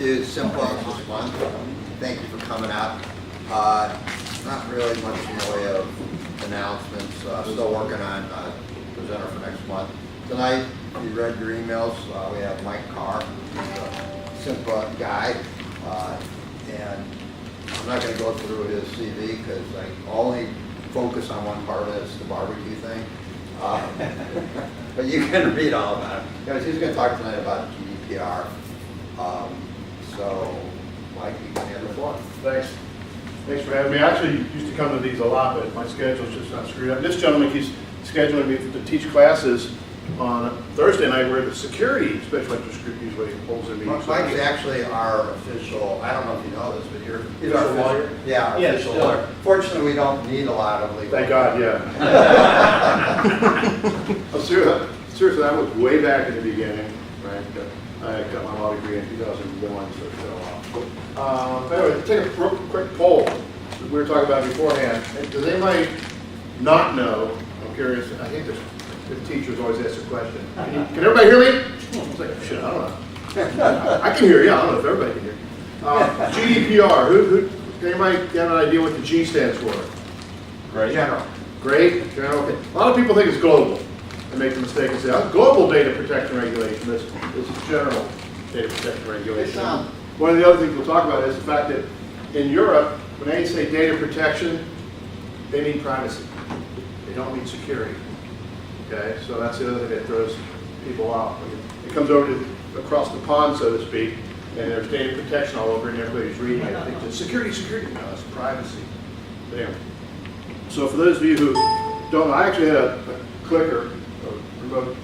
to CiNPA this month. Thank you for coming out. Not really much in the way of announcements. Still working on presenter for next month. Tonight, if you read your emails, we have Mike Carr, who's a CiNPA guy, and I'm not going to go through his CV because I only focus on one part of it, it's the barbecue thing. But you can read all about it. He's going to talk tonight about GDPR. So, Mike, you can have the floor. Thanks. Thanks for having me. I actually used to come to these a lot, but my schedule's just not screwed up. This gentleman keeps scheduling me to teach classes on Thursday night where the security special interest group usually holds their meetings. Mike's actually our official, I don't know if you know this, but he's our Official lawyer? Yeah, our Yes, official yeah. lawyer. Fortunately, we don't need a lot of legal. Thank God, yeah. I'm seriously, I was way back in the beginning, right? I got my law degree in 2001, so it's been a while. Anyway, take a quick poll. We were talking about beforehand. Does anybody not know? I'm curious. I think the teachers always ask the question. Can everybody hear me? It's like, shit, I don't know. I can hear you. I don't know if everybody can hear. GDPR. Anybody got an idea what the G stands for? Great. General. Great. General. Okay. A lot of people think it's global and make the mistake and say, oh, global data protection regulation. This is general data protection regulation. One of the other things we'll talk about is the fact that in Europe, when they say data protection, they mean privacy. They don't mean security. Okay, so that's the other thing that throws people off. It comes over to across the pond, so to speak, and there's data protection all over, and everybody's reading it. They think, security. No, it's privacy. There. So for those of you who don't know, I actually had a clicker, a remote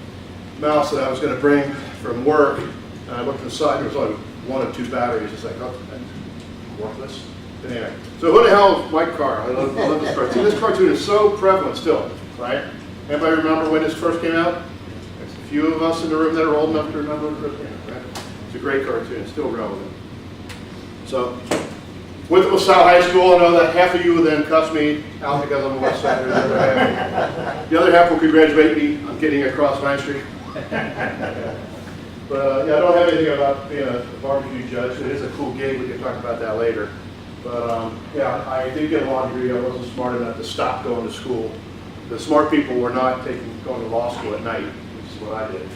mouse that I was going to bring from work, and I looked inside. There was only one or two batteries. It's like, oh, that's worthless. But anyway, so who the hell is Mike Carr? I love this cartoon. This cartoon is so prevalent still, right? Anybody remember when this first came out? There's a few of us in the room that are old enough to remember the first came out, right? It's a great cartoon. It's still relevant. So, went to LaSalle High School. I know that half of you then cuss me out because I'm a West Sider. The other half will congratulate me on getting across 9th Street. But yeah, I don't have anything about being a barbecue judge. It is a cool gig. We can talk about that later. But yeah, I did get a law degree. I wasn't smart enough to stop going to school. The smart people were not going to law school at night, which is what I did.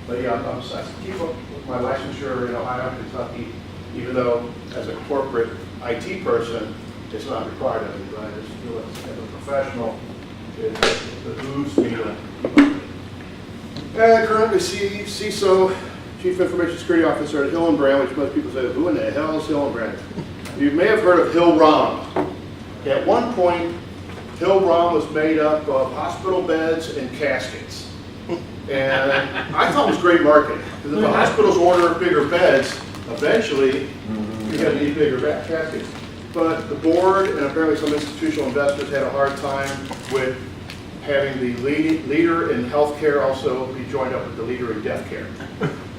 But yeah, I keep up with my licensure in Ohio, Kentucky, even though as a corporate IT person, it's not required of me, but I just feel as a professional, it behooves me to keep up. And currently CISO, Chief Information Security Officer at Hillenbrand, which most people say, who in the hell is Hillenbrand? You may have heard of Hill-Rom. At one point, Hill-Rom was made up of hospital beds and caskets. And I thought it was great marketing, because if the hospitals order bigger beds, eventually you're going to need bigger caskets. But the board and apparently some institutional investors had a hard time with having the leader in healthcare also be joined up with the leader in death care.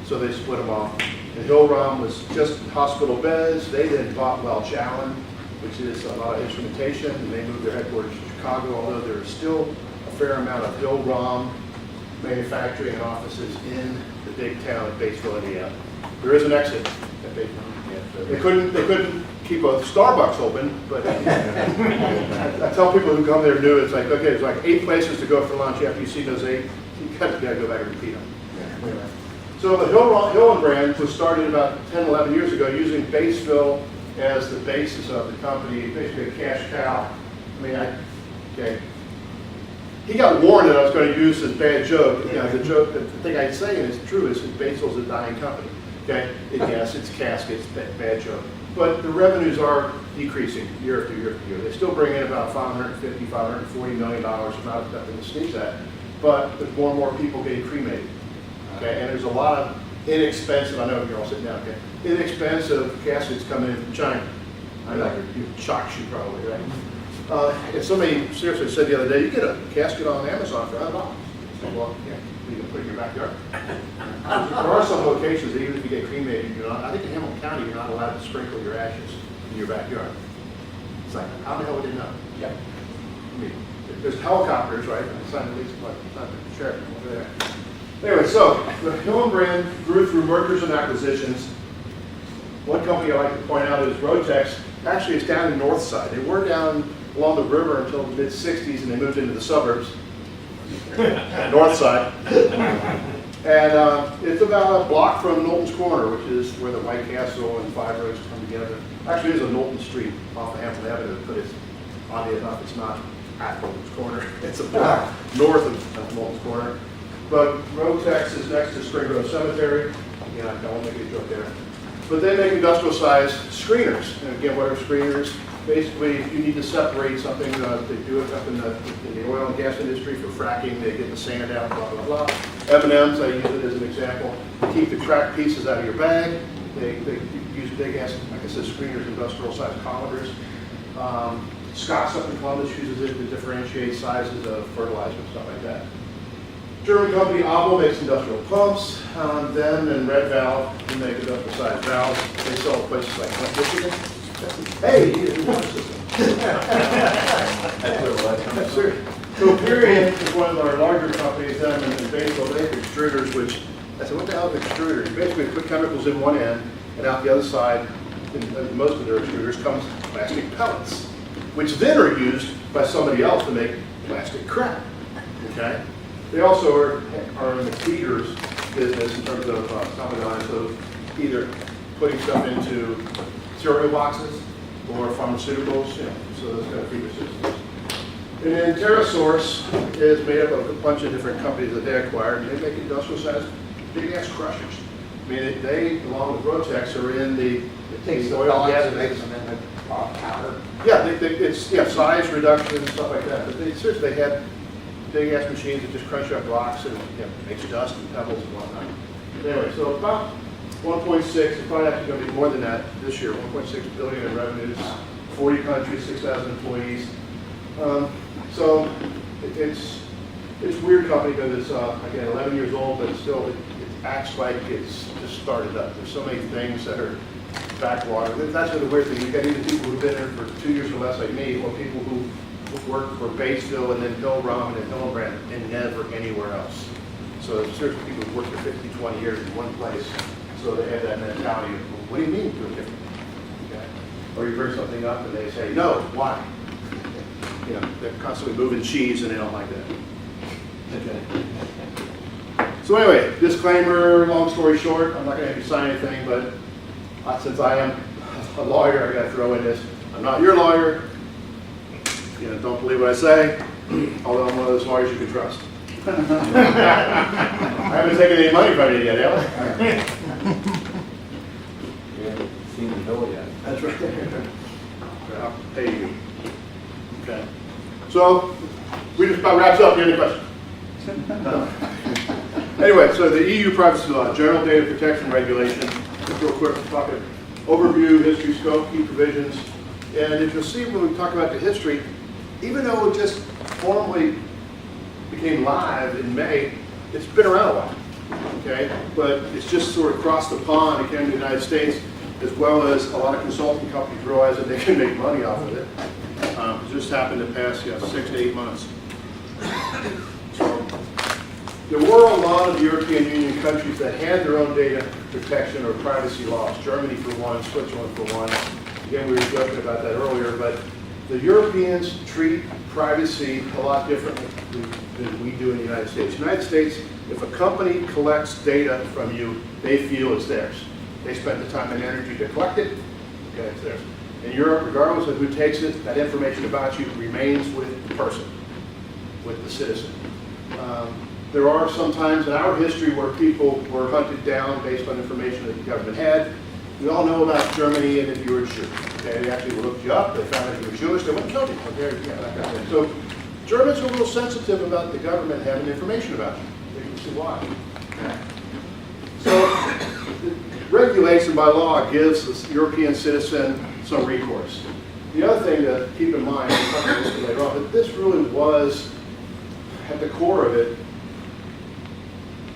So they split them off. And Hill-Rom was just hospital beds. They then bought Welch Allen, which is a lot of instrumentation, and they moved their headquarters to Chicago, although there is still a fair amount of Hill-Rom manufacturing and offices in the big town of Batesville, Indiana. There is an exit at Batesville. They couldn't keep a Starbucks open, but I tell people who come there new, it's like, okay, there's like 8 places to go for lunch. After you see those 8, you gotta go back and repeat them. Anyway. So the Hillenbrand was started about 10, 11 years ago using Batesville as the basis of the company, basically a cash cow. I mean, okay. He got warned that I was going to use this bad joke. You know, the joke, the thing I'd say is true, is that Batesville's a dying company. Okay, yes, it's caskets, bad joke. But the revenues are decreasing year after year after year. They still bring in about $550, $540 million, not nothing to sneeze at. But there's more and more people getting cremated. Okay, and there's a lot of inexpensive, I know you're all sitting down, okay, inexpensive caskets coming in from China. I know you shocked you probably, right? And somebody seriously said the other day, you get a casket on Amazon for $100. I said, well, yeah, you can put it in your backyard. There are some locations that even if you get cremated, you're not, I think in Hamilton County, you're not allowed to sprinkle your ashes in your backyard. It's like, how the hell would they know? Yeah. I mean, there's helicopters, right? I signed the lease, but it's not the sheriff over there. Anyway, so the Hillenbrand grew through mergers and acquisitions. One company I like to point out is Rotex. Actually, it's down in the north side. They were down along the river until the mid-'60s, and they moved into the suburbs, north side. And it's about a block from Knowlton's Corner, which is where the White Castle and Five Roads come together. Actually, there's a Knowlton Street off of Hampton Avenue, but it's, oddly enough, it's not at Knowlton's Corner. It's a block north of Knowlton's Corner. But Rotex is next to Spring Grove Cemetery. Again, I don't make a joke there. But they make industrial-sized screeners. And again, what are screeners? Basically, if you need to separate something, they do it up in the oil and gas industry for fracking. They get the sand out, blah, blah, blah. M&Ms, I use it as an example. Keep the cracked pieces out of your bag. They use big ass, like I said, screeners, industrial-sized collators. Scott's up in Columbus uses it to differentiate sizes of fertilizer and stuff like that. German company Abel makes industrial pumps. Them and Red Valve who make industrial-sized valves. They sell places like Flint, Michigan. Hey, you didn't water system. So Period is one of our larger companies. Them and Batesville, they make extruders, which I said, what the hell is an extruder? You basically put chemicals in one end, and out the other side, in most of their extruders, comes plastic pellets, which then are used by somebody else to make plastic crap. Okay? They also are in the feeders business in terms of commodities, so either putting stuff into cereal boxes or pharmaceuticals, so those kind of feeder systems. And then TerraSource is made up of a bunch of different companies that they acquired, and they make industrial-sized big-ass crushers. I mean, they, along with Rotex, are in the oil and gas and makes them in the powder. Yeah, it's size reduction, stuff like that. But they seriously, they had big-ass machines that just crunch up rocks and makes dust and pebbles and whatnot. Anyway, so about 1.6, it's probably actually going to be more than that this year, 1.6 billion in revenues, 40 countries, 6,000 employees. So it's a weird company because it's, again, 11 years old, but still it acts like it's just started up. There's so many things that are backwater. That's the weird thing. You've got either people who've been there for 2 years or less like me, or people who work for Batesville and then Hill-Rom and then Hillenbrand and never anywhere else. So there's certain people who work for 50, 20 years in one place. So they have that mentality of, well, what do you mean do it differently? Okay. Or you bring something up and they say, no, why? They're constantly moving cheese and they don't like that. Okay. So anyway, disclaimer, long story short, I'm not going to have you sign anything, but since I am a lawyer, I got to throw in this. I'm not your lawyer. Don't believe what I say, although I'm one of those lawyers you can trust. I haven't taken any money from you yet, have I? We haven't seen the bill yet. That's right. I'll pay you. Okay. So, we just about wraps up. Do you have any questions? Anyway, so the EU privacy law, general data protection regulation. Just real quick, talk about overview, history, scope, key provisions. And if you'll see when we talk about the history, even though it just formally became live in May, it's been around a while, okay? But it's just sort of crossed the pond, it came to the United States, as well as a lot of consulting companies realize that they can make money off of it. It just happened to pass 6 to 8 months. So there were a lot of European Union countries that had their own data protection or privacy laws. Germany for one, Switzerland for one. Again, we were joking about that earlier, but the Europeans treat privacy a lot differently than we do in the United States. In the United States, if a company collects data from you, they feel it's theirs. They spend the time and energy to collect it, okay, it's theirs. In Europe, regardless of who takes it, that information about you remains with the person, with the citizen. There are some times in our history where people were hunted down based on information that the government had. We all know about Germany and if you were Jew. Okay, they actually looked you up, they found out you were Jewish, they went and killed you. Okay, that kind of thing. So Germans are a little sensitive about the government having information about you. You can see why. Okay. So regulation by law gives the European citizen some recourse. The other thing to keep in mind, we'll talk about this later on, but this really was, at the core of it,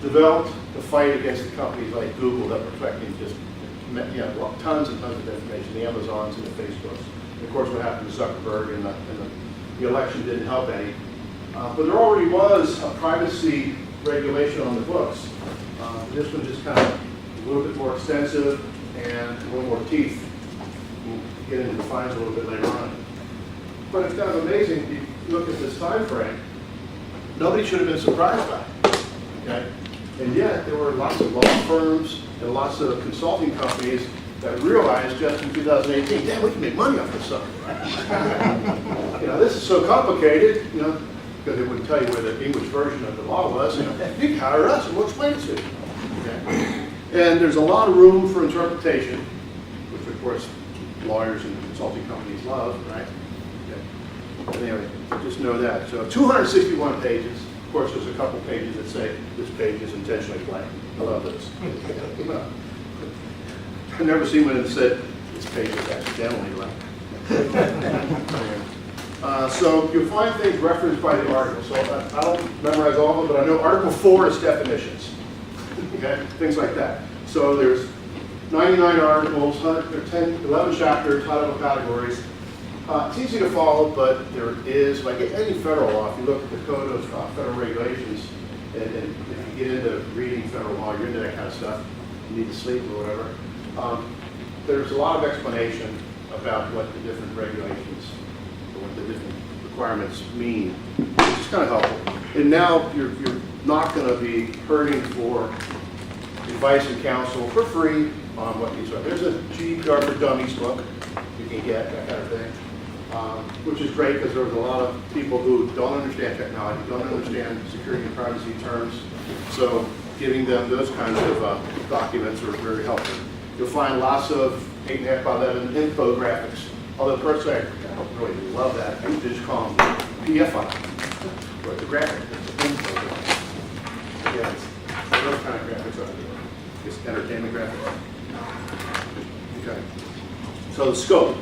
developed to fight against the companies like Google that were collecting just tons and tons of information, the Amazons and the Facebooks. And of course, what happened to Zuckerberg and the election didn't help any. But there already was a privacy regulation on the books. This one just kind of a little bit more extensive and a little more teeth. We'll get into the fines a little bit later on. But it's kind of amazing if you look at this time frame. Nobody should have been surprised by it. Okay? And yet there were lots of law firms and lots of consulting companies that realized just in 2018, damn, we can make money off this stuff. This is so complicated, because they wouldn't tell you where the English version of the law was. You can hire us and we'll explain it to you. Okay? And there's a lot of room for interpretation, which of course lawyers and consulting companies love, right? Okay. But anyway, just know that. So 261 pages. Of course, there's a couple pages that say this page is intentionally blank. I love this. I've never seen one that said this page is accidentally blank. So you'll find things referenced by the article. So I don't memorize all of them, but I know Article 4 is definitions. Okay, things like that. So there's 99 articles, 11 chapters, high level categories. It's easy to follow, but there is, like any federal law, if you look at the Code of Federal Regulations, and if you get into reading federal law, you're into that kind of stuff, you need to sleep or whatever, there's a lot of explanation about what the different regulations, or what the different requirements mean, which is kind of helpful. And now you're not going to be hurting for advice and counsel for free on what these are. There's a GDPR for Dummies book you can get, that kind of thing, which is great because there's a lot of people who don't understand technology, don't understand security and privacy terms. So giving them those kinds of documents are very helpful. You'll find lots of 8.5 by 11 infographics. Although personally, I don't really love that. I just call them PDF files. But the graphic, it's an infographic. Yeah, it's those kind of graphics are there. It's entertainment graphics. Okay. So the scope.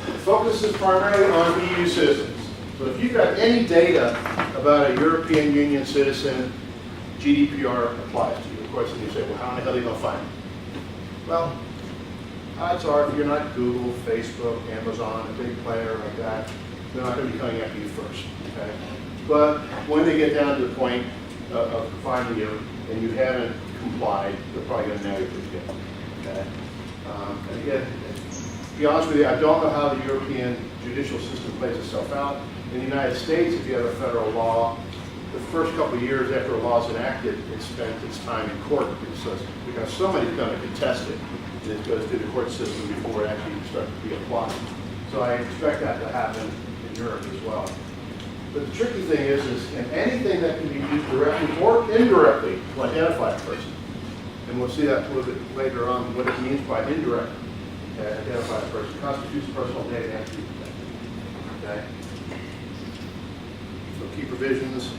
The focus is primarily on EU citizens. So if you've got any data about a European Union citizen, GDPR applies to you. Of course, and you say, well, how in the hell are you going to find it? Well, odds are if you're not Google, Facebook, Amazon, a big player like that, they're not going to be coming after you first. Okay? But when they get down to the point of finding you and you haven't complied, they're probably going to nab you pretty good. Okay? And again, to be honest with you, I don't know how the European judicial system plays itself out. In the United States, if you have a federal law, the first couple of years after a law is enacted, it spent its time in court because somebody's going to contest it, and it goes through the court system before it actually starts to be applied. So I expect that to happen in Europe as well. But the tricky thing is anything that can be used directly or indirectly to identify a person, and we'll see that a little bit later on, what it means by indirect identify a person, constitutes personal data and has to be protected. Okay? So key provisions.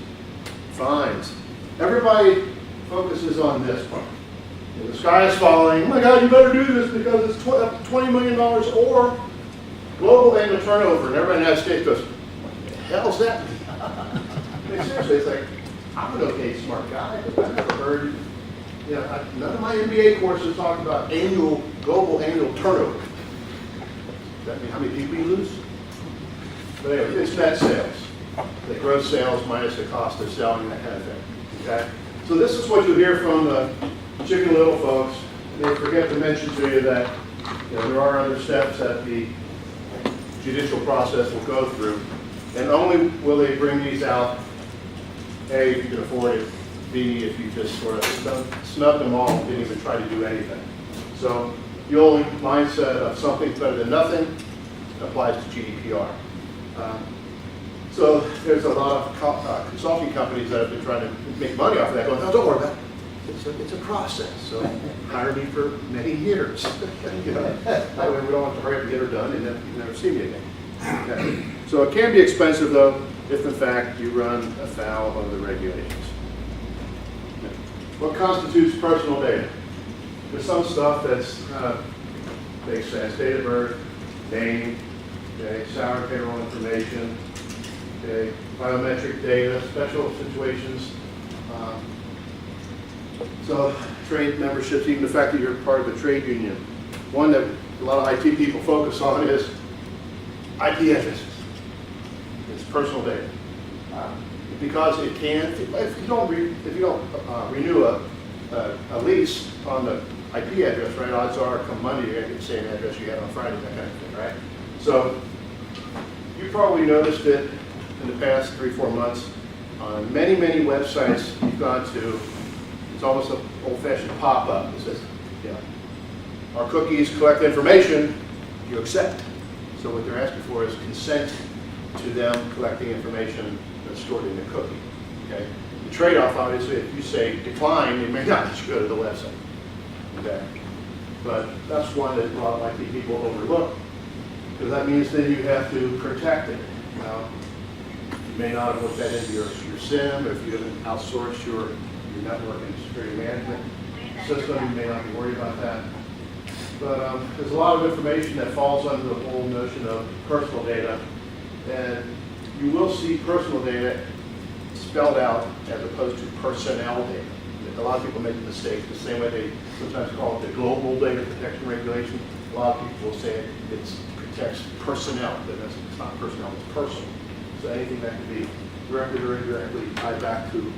Fines. Everybody focuses on this part. The sky is falling. Oh my God, you better do this because it's $20 million or global annual turnover. And everybody in the United States goes, what the hell's that? I mean, seriously, it's like, I'm an okay smart guy, but I've never heard, none of my MBA courses talk about global annual turnover. Does that mean how many people you lose? But anyway, it's net sales. The gross sales minus the cost of selling, that kind of thing. Okay? So this is what you hear from the Chicken Little folks. They forget to mention to you that there are other steps that the judicial process will go through. And only will they bring these out, A, if you can afford it, B, if you just sort of snub them all and didn't even try to do anything. So the old mindset of something's better than nothing applies to GDPR. So there's a lot of consulting companies that have been trying to make money off of that, going, no, don't worry about it. It's a process. So hire me for many years. That way we don't have to hurry up and get her done and then you never see me again. Okay. So it can be expensive, though, if in fact you run afoul of the regulations. Okay. What constitutes personal data? There's some stuff that's makes sense. Date of birth, name, okay, salary, payroll information, okay, biometric data, special situations. So trade memberships, even the fact that you're part of a trade union. One that a lot of IT people focus on is IP addresses. It's personal data. Because it can, if you don't renew a lease on the IP address, right, odds are come Monday you're going to get the same address you had on Friday, that kind of thing, right? So you probably noticed it in the past 3-4 months on many, many websites you've gone to. It's almost an old-fashioned pop-up that says, you know, our cookies collect information you accept. So what they're asking for is consent to them collecting information that's stored in the cookie. Okay? The trade-off, obviously, if you say decline, it may not let you go to the website. Okay? But that's one that a lot of likely people overlook, because that means then you have to protect it. Now, you may not have looked that into your SIM, or if you haven't outsourced your network and security management system, you may not be worried about that. But there's a lot of information that falls under the whole notion of personal data, and you will see personal data spelled out as opposed to personnel data. A lot of people make the mistake the same way they sometimes call it the global data protection regulation. A lot of people will say it protects personnel, but it's not personnel, it's personal. So anything that can be directly or indirectly tied back to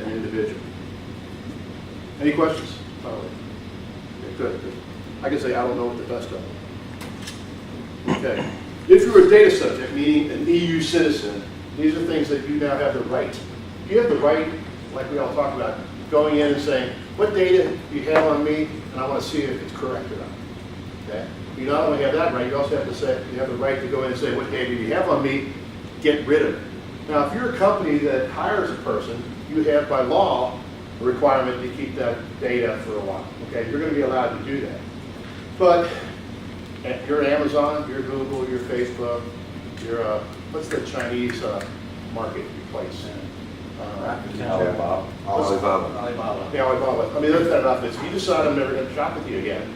an individual. Any questions? Oh, okay, good. I can say I don't know what the best of them. Okay. If you're a data subject, meaning an EU citizen, these are things that you now have the right. You have the right, like we all talked about, going in and saying, what data do you have on me, and I want to see if it's correct or not. Okay? You not only have that right, you also have to say, you have the right to go in and say, what data do you have on me, get rid of it. Now, if you're a company that hires a person, you have by law a requirement to keep that data for a while. Okay? You're going to be allowed to do that. But you're Amazon, you're Google, you're Facebook, you're, what's the Chinese marketplace? Alibaba. Yeah, Alibaba. I mean, that's not enough. If you decide I'm never going to shop with you again,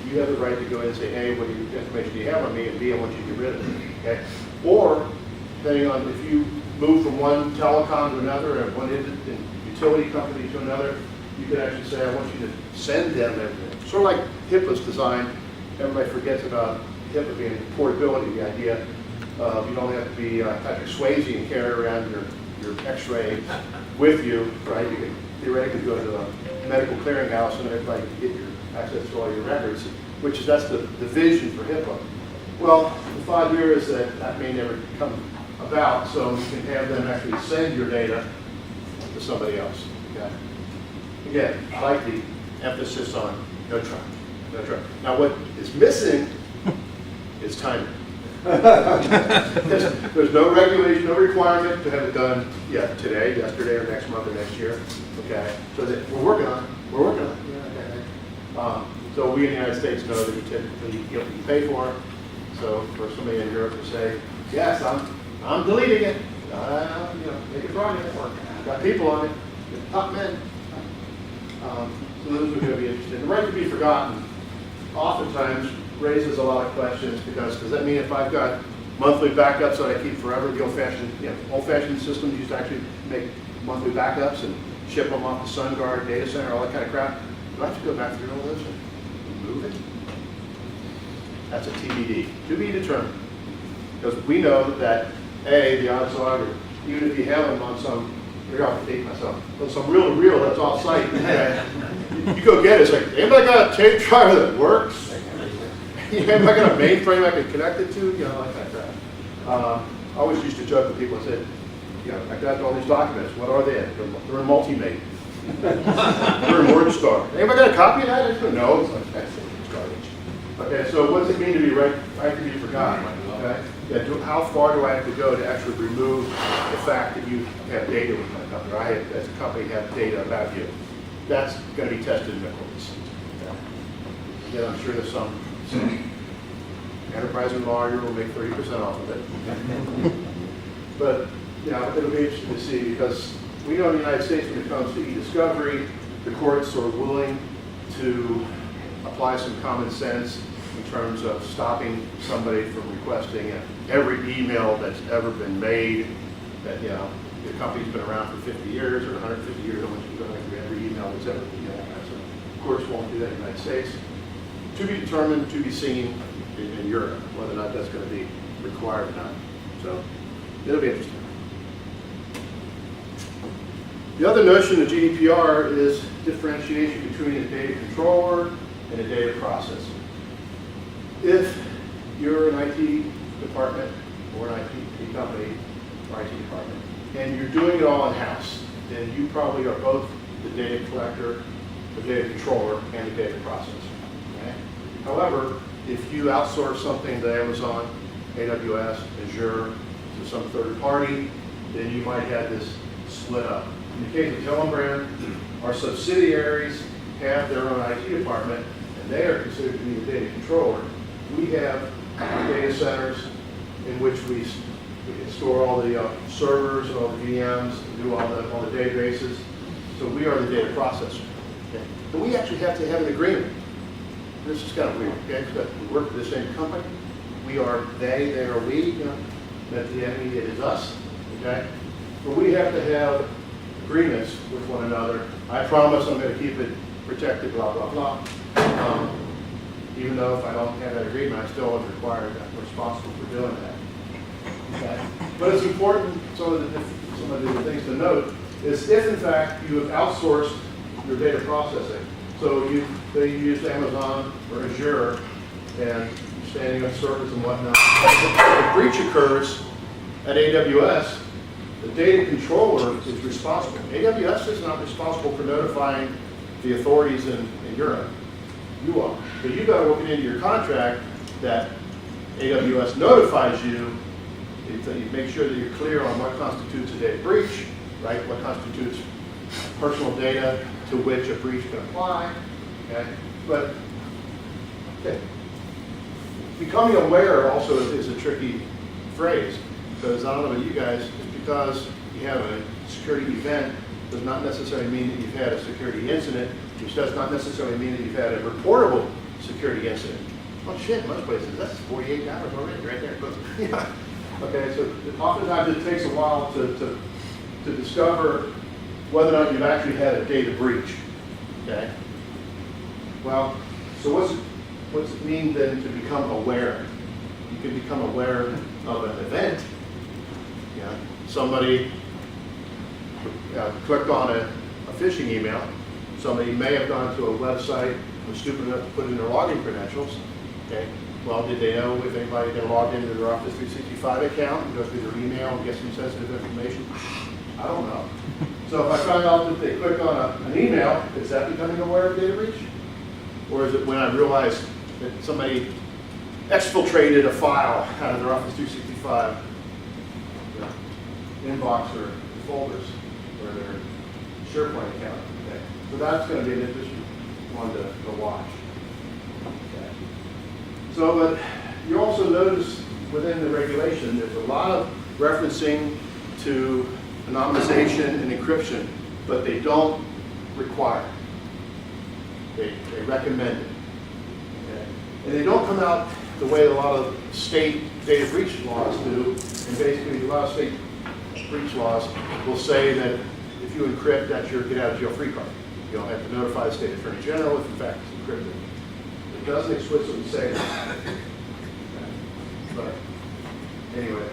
you have the right to go in and say, hey, what information do you have on me? And B, I want you to get rid of it. Okay? Or, depending on if you move from one telecom to another, or one utility company to another, you could actually say, I want you to send them everything. Sort of like HIPAA's designed. Everybody forgets about HIPAA being portability, the idea of you don't have to be Patrick Swayze and carry around your x-ray with you, right? You can theoretically go to a medical clearinghouse and everybody can get your access to all your records, that's the vision for HIPAA. Well, the 5 years that may never come about, so you can have them actually send your data to somebody else. Okay? Again, I like the emphasis on no trust. No trust. Now, what is missing is timing. There's no regulation, no requirement to have it done today, yesterday, or next month, or next year. Okay, so that we're working on it. Yeah, okay. So we in the United States know that you typically you pay for it. So for somebody in Europe to say, yes, I'm deleting it. Make it project work. Got people on it. Top men. So those are going to be interesting. The right to be forgotten oftentimes raises a lot of questions, because does that mean if I've got monthly backups that I keep forever, the old-fashioned systems used to actually make monthly backups and ship them off the SunGuard data center, all that kind of crap? Do I have to go back through all this and move it? That's a TBD, to be determined. Because we know that, A, the odds are that even if you have them on some, maybe I'll date myself, on some reel-to-reel that's off-site, you go get it, it's like, anybody got a tape drive that works? Anybody got a mainframe I can connect it to? Like that crap. I always used to joke with people and said, I got all these documents, what are they? They're in Multimate. They're in WordStar. Anybody got a copy of that? I said, no, it's like, that's garbage. Okay, so what does it mean to be right to be forgotten? Okay? How far do I have to go to actually remove the fact that you have data with my company, or I, as a company, have data about you? That's going to be tested in the courts. Okay? I'm sure there's some enterprising lawyer will make 30% off of it. But it'll be interesting to see, because we know in the United States when it comes to e-discovery, the courts are willing to apply some common sense in terms of stopping somebody from requesting every email that's ever been made, that the company's been around for 50 years or 150 years, how much you go through every email that's ever been made. So courts won't do that in the United States. To be determined, to be seen in Europe, whether or not that's going to be required or not. So it'll be interesting. The other notion of GDPR is differentiation between a data controller and a data processor. If you're an IT department or an IT company or IT department, and you're doing it all in-house, then you probably are both the data collector, the data controller, and the data processor. Okay? However, if you outsource something to Amazon, AWS, Azure, to some third party, then you might have this split up. In the case of Hillenbrand, our subsidiaries have their own IT department, and they are considered to be the data controller. We have data centers in which we store all the servers and all the VMs, do all the databases. So we are the data processor. Okay? But we actually have to have an agreement. This is kind of weird, okay? But we work for the same company. We are they are we. You know, that the enemy it is us. Okay? But we have to have agreements with one another. I promise I'm going to keep it protected, blah, blah, blah. Even though if I don't have that agreement, I still am required, I'm responsible for doing that. Okay? But it's important, some of the things to note is if in fact you have outsourced your data processing, so you use Amazon or Azure and standing up servers and whatnot, if a breach occurs at AWS, the data controller is responsible. AWS is not responsible for notifying the authorities in Europe. You are. So you've got to work it into your contract that AWS notifies you, so you make sure that you're clear on what constitutes a data breach, right? What constitutes personal data to which a breach can apply. Okay? But okay. Becoming aware also is a tricky phrase, because I don't know about you guys, just because you have a security event does not necessarily mean that you've had a security incident, which does not necessarily mean that you've had a reportable security incident. Oh shit, most places, that's 48 hours already right there. Yeah. Okay, so oftentimes it takes a while to discover whether or not you've actually had a data breach. Okay? Well, so what's it mean then to become aware? You can become aware of an event. Yeah. Somebody clicked on a phishing email. Somebody may have gone to a website, was stupid enough to put in their login credentials. Okay. Well, did they know if anybody had logged into their Office 365 account and go through their email and get some sensitive information? I don't know. So if I find out that they clicked on an email, is that becoming aware of data breach? Or is it when I realize that somebody exfiltrated a file out of their Office 365 inbox or folders or their SharePoint account? Okay. So that's going to be an interesting one to watch. Okay. So, but you also notice within the regulation, there's a lot of referencing to anonymization and encryption, but they don't require it. They recommend it. Okay? And they don't come out the way a lot of state data breach laws do. And basically, a lot of state breach laws will say that if you encrypt, that's your get out of jail free card. You don't have to notify the state attorney general if in fact it's encrypted. It doesn't explicitly say that. But anyway,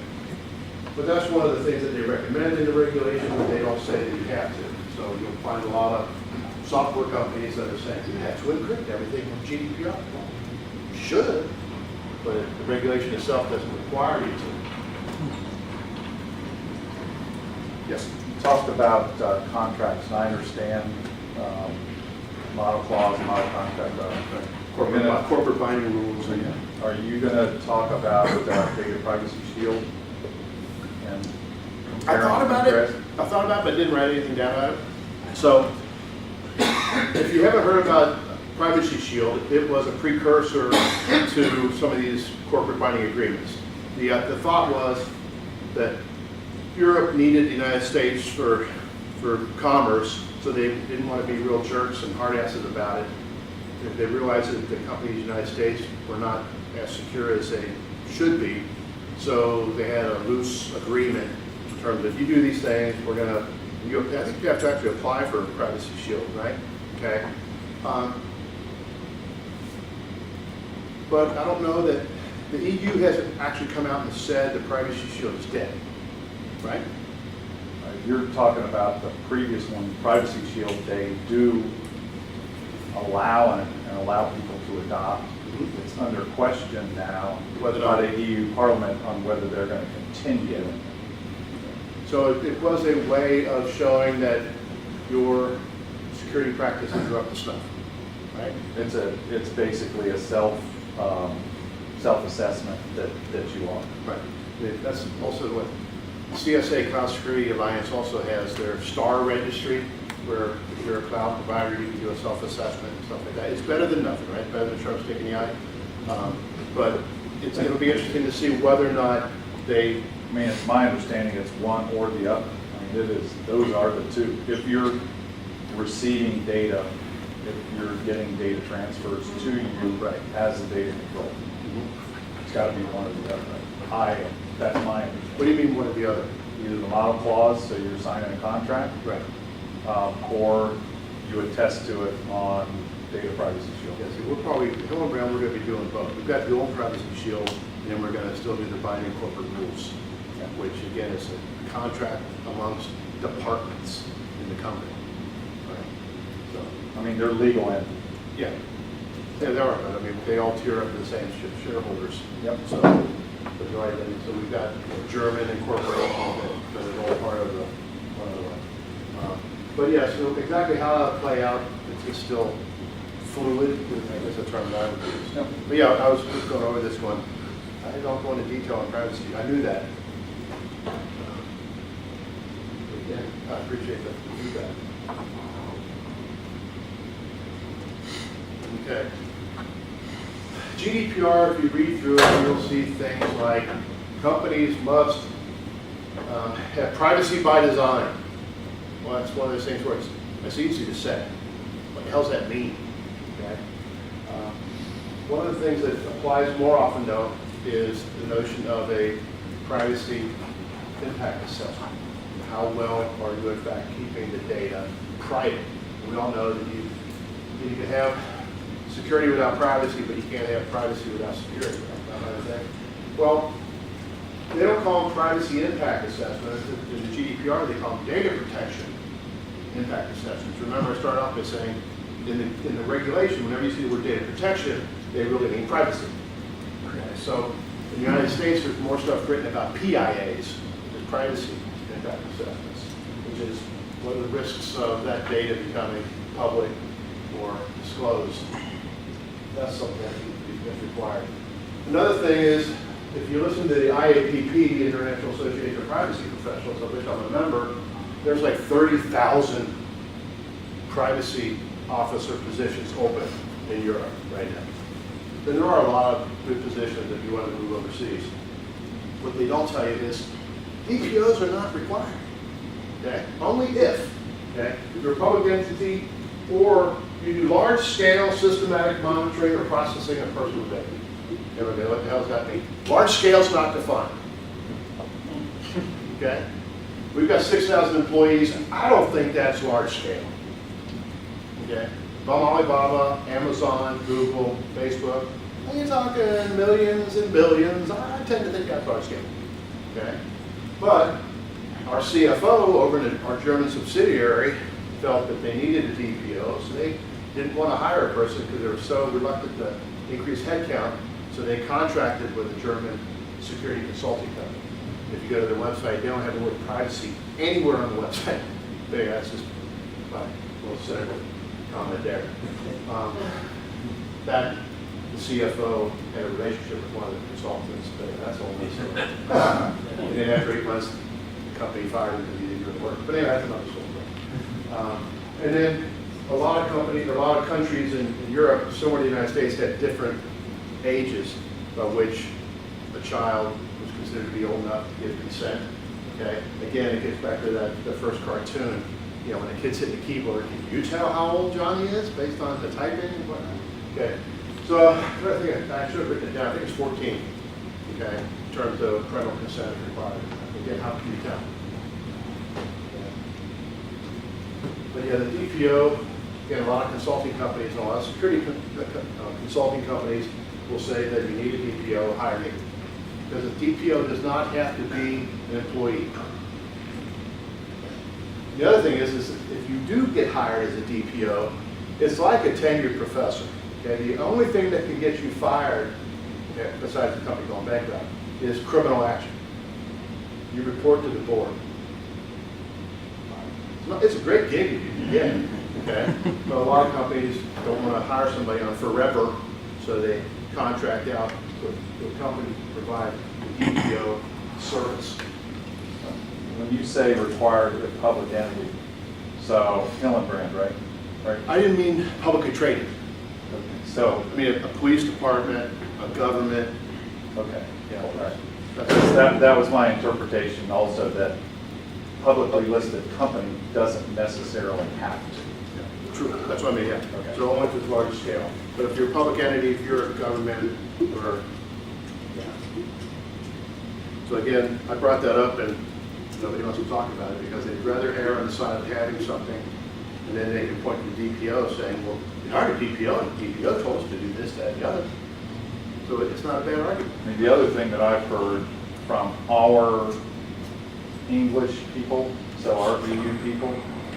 but that's one of the things that they recommend in the regulation, but they don't say that you have to. So you'll find a lot of software companies that are saying you have to encrypt everything with GDPR. You should, but the regulation itself doesn't require you to. Yes. You talked about contracts, and I understand model clause, model contract. Corporate binding rules. Are you going to talk about data privacy shield? And I thought about it, but didn't write anything down about it. So, if you haven't heard about Privacy Shield, it was a precursor to some of these corporate binding agreements. The thought was that Europe needed the United States for commerce, so they didn't want to be real jerks and hard asses about it. If they realized that the companies in the United States were not as secure as they should be, so they had a loose agreement in terms of if you do these things, we're going to, I think you have to actually apply for a Privacy Shield, right? Okay. But I don't know that the EU hasn't actually come out and said the Privacy Shield is dead, right? you're talking about the previous one, Privacy Shield, they do allow and allow people to adopt. It's under question now Whether or by not- the EU Parliament on whether they're going to continue. So it was a way of showing that your security practices are up to snuff, right? It's basically a self-assessment that you are. Right. That's also what CSA Cloud Security Alliance also has their STAR registry, where if you're a cloud provider, you can do a self-assessment and stuff like that. It's better than nothing, right? Better than sharp stick in the eye. But it'll be interesting to see whether or not they. I mean, it's my understanding it's one or the other. I mean, those are the two. If you're receiving data, if you're getting data transfers to you Right. as a data control, it's got to be one or the other. That's my understanding. What do you mean one or the other? Either the model clause, so you're signing a contract, Right. or you attest to it on Data Privacy Shield. Yeah, so we're probably, Hill and Brown, we're going to be doing both. We've got the old Privacy Shield, and then we're going to still do the binding corporate rules, which again is a contract amongst departments in the company. Right. So, I mean, they're legal entities. yeah. Yeah, they are, but I mean, they all tier up to the same shareholders. Yep. So, but you're right, and so we've got German incorporation that is all part of the, but yeah, so exactly how that'll play out, it's still fluid, I guess the term that I would use. Yep. But yeah, I was just going over this one. I don't go into detail on privacy. I knew that. Again, I appreciate the feedback. Okay. GDPR, if you read through it, you'll see things like companies must have privacy by design. Well, that's one of those things where it's easy to say. What the hell does that mean? Okay. One of the things that applies more often, though, is the notion of a privacy impact assessment. How well are you, in fact, keeping the data private? We all know that you can have security without privacy, but you can't have privacy without security. Right? Well, they don't call them privacy impact assessments. In the GDPR, they call them data protection impact assessments. Remember, I started off by saying in the regulation, whenever you see the word data protection, they really mean privacy. Okay, so in the United States, there's more stuff written about PIAs, which is privacy impact assessments, which is what are the risks of that data becoming public or disclosed. That's something that's required. Another thing is, if you listen to the IAPP, the International Association of Privacy Professionals, of which I'm a member, there's like 30,000 privacy officer positions open in Europe right now. Then there are a lot of good positions if you want to move overseas. What they don't tell you is DPOs are not required. Okay? Only if, okay, if you're a public entity or you do large-scale systematic monitoring or processing of personal data. Everybody, what the hell does that mean? Large scale is not defined. Okay? We've got 6,000 employees. I don't think that's large scale. Okay? Alibaba, Amazon, Google, Facebook. When you're talking millions and billions, I tend to think that's large scale. Okay? But our CFO over in our German subsidiary felt that they needed a DPO, so they didn't want to hire a person because they were so reluctant to increase headcount. So they contracted with a German security consulting company. If you go to their website, they don't have the word privacy anywhere on the website. That's just my little cynical comment there. That the CFO had a relationship with one of the consultants, but that's all me. And then after 8 months, the company fired him because he didn't do the work. But anyway, that's another story. And then a lot of companies, a lot of countries in Europe, similar to the United States, had different ages by which a child was considered to be old enough to give consent. Okay. Again, it gets back to the first cartoon. You know, when the kid's hitting the keyboard, can you tell how old Johnny is based on the typing and whatnot? Okay. So I think I should have written it down. I think it's 14. Okay. In terms of parental consent required. Again, how can you tell? Okay. But yeah, the DPO. Again, a lot of consulting companies and a lot of security consulting companies will say that you need a DPO, hire me. Because a DPO does not have to be an employee. The other thing is if you do get hired as a DPO, it's like a tenured professor. Okay, the only thing that can get you fired, okay, besides the company going bankrupt, is criminal action. You report to the board. It's a great gig if you can get it, okay? But a lot of companies don't want to hire somebody on forever, so they contract out to a company to provide the DPO service. When you say required a public entity, so Hillenbrand, right? Right. I didn't mean publicly traded. Okay. So, I mean a police department, a government. okay. Yeah, All right. that's- That was my interpretation also, that publicly listed company doesn't necessarily have to. yeah, true. That's what I mean, yeah. Okay. So only to the large scale. But if you're a public entity, if you're a government, or, yeah. So again, I brought that up and nobody wants to talk about it because they'd rather err on the side of having something, and then they can point to the DPO saying, well, we hired a DPO, and the DPO told us to do this, that, and the other. So it's not a bad argument. I mean, the other thing that I've heard from our English people, so our EU people,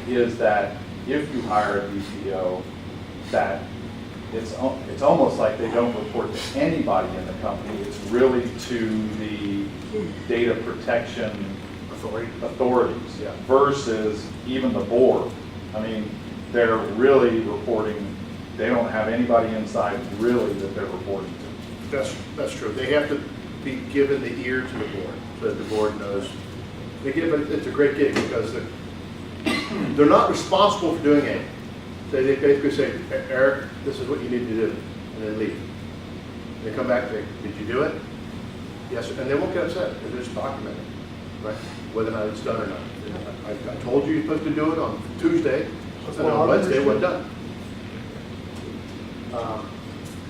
is that if you hire a DPO, that it's almost like they don't report to anybody in the company. It's really to the data protection authorities, Yeah. versus even the board. I mean, they're really reporting, they don't have anybody inside really that they're reporting to. That's true. They have to be given the ear to the board, so that the board knows. They give it, it's a great gig because they're not responsible for doing anything. So they basically say, Eric, this is what you need to do, and then leave. They come back and say, did you do it? Yes, and they won't get upset, because they're just documenting, right? Whether or not it's done or not. I told you you're supposed to do it on Tuesday, and on Wednesday it wasn't done.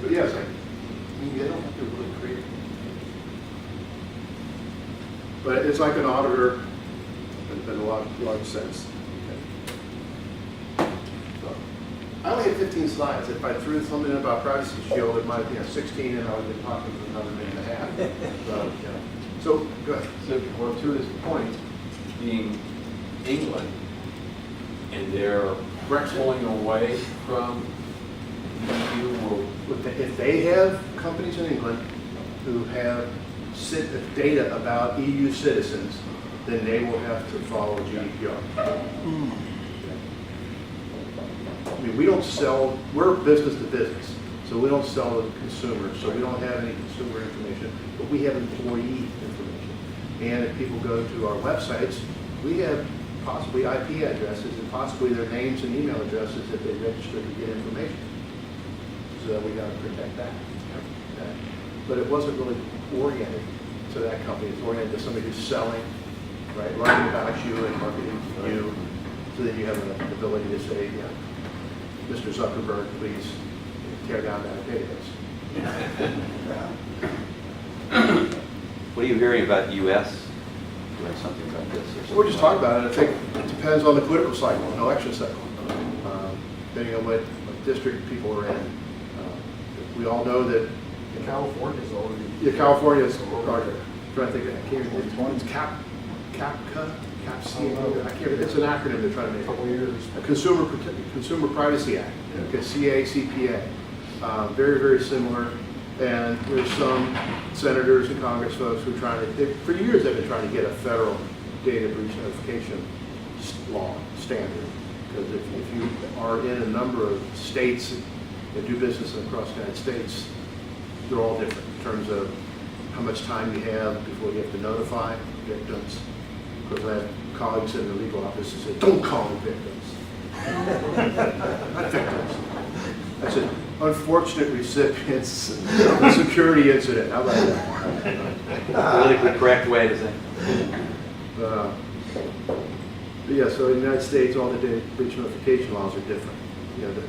But yes, I mean, they don't have to really create it. But it's like an auditor in a large sense. So, I only had 15 slides. If I threw something about Privacy Shield, it might be 16, and I would be talking for another minute and a half. So, yeah. So, go ahead. So, well, to his point, being England, and they're pulling away from the EU, will If they have companies in England who have data about EU citizens, then they will have to follow GDPR. I mean, we don't sell, we're business to business, so we don't sell to consumers, so we don't have any consumer information, but we have employee information. And if people go to our websites, we have possibly IP addresses and possibly their names and email addresses that they register to get information. So we got to protect that. Okay. But it wasn't really oriented to that company. It's oriented to somebody who's selling, right, writing about you and marketing to you, so that you have an ability to say, yeah, Mr. Zuckerberg, please tear down that database. What are you hearing about the U.S. doing something about this? Or something We're just talking like about it. I think it depends on the political cycle, election cycle, depending on what district people are in. We all know that California's already. yeah, California is trying to think. I can't remember. It's CAPCA. I can't remember. It's an acronym they're trying to make. Couple years. A Consumer Privacy Act. Okay, CiNPA. Very, very similar. And there's some senators and Congress folks who are trying to, for years they've been trying to get a federal data breach notification law standard. Because if you are in a number of states that do business across the United States, they're all different in terms of how much time you have before you have to notify victims. Because I have colleagues in the legal office who say, don't call them victims. Not victims. I said, unfortunate recipients of a security incident. How about that? politically correct way to say. But yeah, so in the United States, all the data breach notification laws are different. You know, the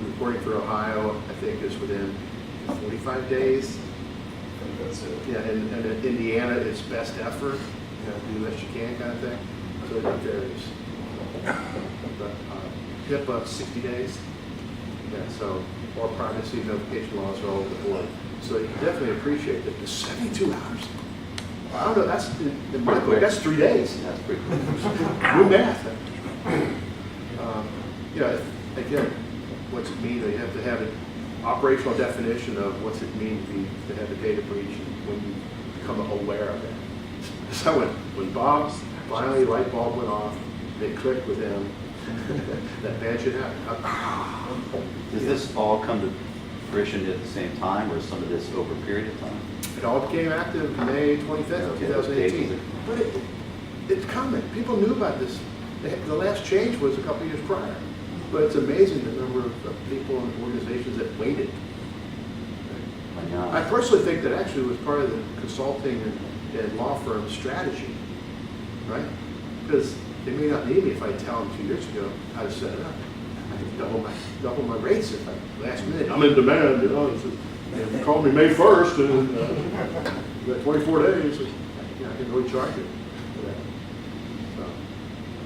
reporting for Ohio, I think, is within 45 days. That's it. Yeah, and in Indiana, it's best effort, you know, do the best you can kind of thing. So it varies. But HIPAA, 60 days. Yeah, so all privacy notification laws are all over the board. So you can definitely appreciate that the 72 hours. I don't know, that's, in my book, that's 3 days. That's pretty cool. Do math. Again, what's it mean? You have to have an operational definition of what's it mean to have a data breach and when you become aware of it. So when Bob's finally light bulb went off, they clicked with him, that bad shit happened. Does this all come to fruition at the same time, or some of this over a period of time? It all became active May 25th, Okay, 2018. But it's coming. People knew about this. The last change was a couple years prior. But it's amazing the number of people and organizations that waited. Why not? I personally think that actually was part of the consulting and law firm strategy, right? Because they may not need me if I tell them 2 years ago how to set it up. I could double my rates if I last minute. I'm in demand, you know. They called me May 1st, and you got 24 days. I can really charge you for that. So,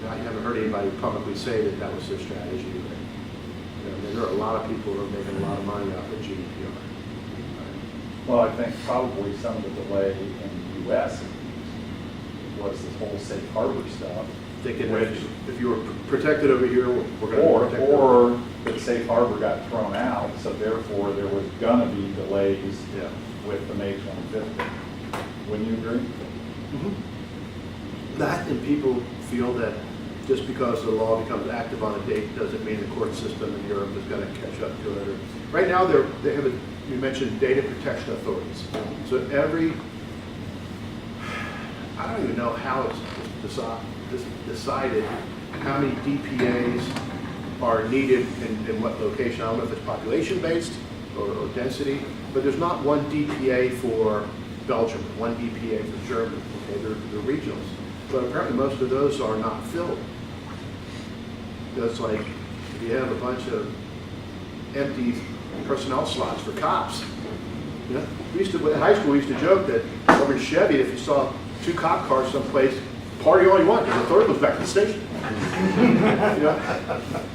I haven't heard anybody publicly say that that was their strategy. But, there are a lot of people who are making a lot of money off of GDPR. Well, I think probably some of the delay in the US was this whole safe harbor stuff. Thinking that if you were protected over here, we're going to protect Or that safe harbor got thrown out, so therefore there was gonna be delays Yeah. with the May 25th. Wouldn't you agree? That, and people feel that just because the law becomes active on a date doesn't mean the court system in Europe is going to catch up to it. Right now, they have you mentioned data protection authorities. So I don't even know how it's decided how many DPAs are needed in what location. I don't know if it's population-based or density, but there's not one DPA for Belgium, one DPA for Germany. Okay, they're regionals. But apparently most of those are not filled. It's like if you have a bunch of empty personnel slots for cops. You know, in high school we used to joke that over in Chevy, if you saw 2 cop cars someplace, party all you want, because the third was back to the station. You know?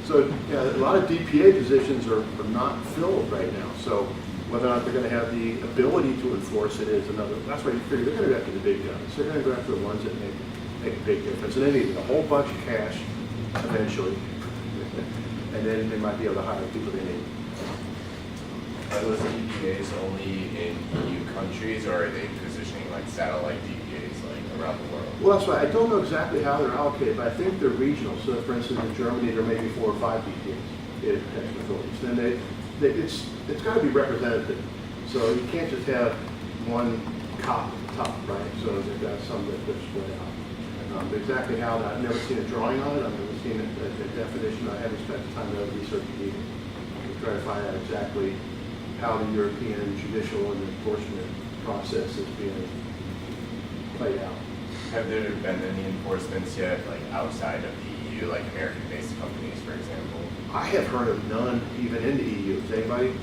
So a lot of DPA positions are not filled right now. So whether or not they're going to have the ability to enforce it is another. That's why you figure they're going to go after the big guns. They're going to go after the ones that make a big difference. And they need a whole bunch of cash eventually. And then they might be able to hire people they need. Are those DPAs only in EU countries, or are they positioning like satellite DPAs like around the world? Well, that's right. I don't know exactly how they're allocated, but I think they're regional. So, for instance, in Germany, there may be 4 or 5 DPAs, data protection authorities. Then it's got to be representative. So you can't just have one cop at the top, right? So they've got some that are spread out. But exactly how that, I've never seen a drawing on it. I've never seen a definition. I haven't spent the time to research it either to try to find out exactly how the European judicial and enforcement process is being played out. Have there been any enforcements yet, like outside of the EU, like American-based companies, for example? I have heard of none even in the EU. Is anybody?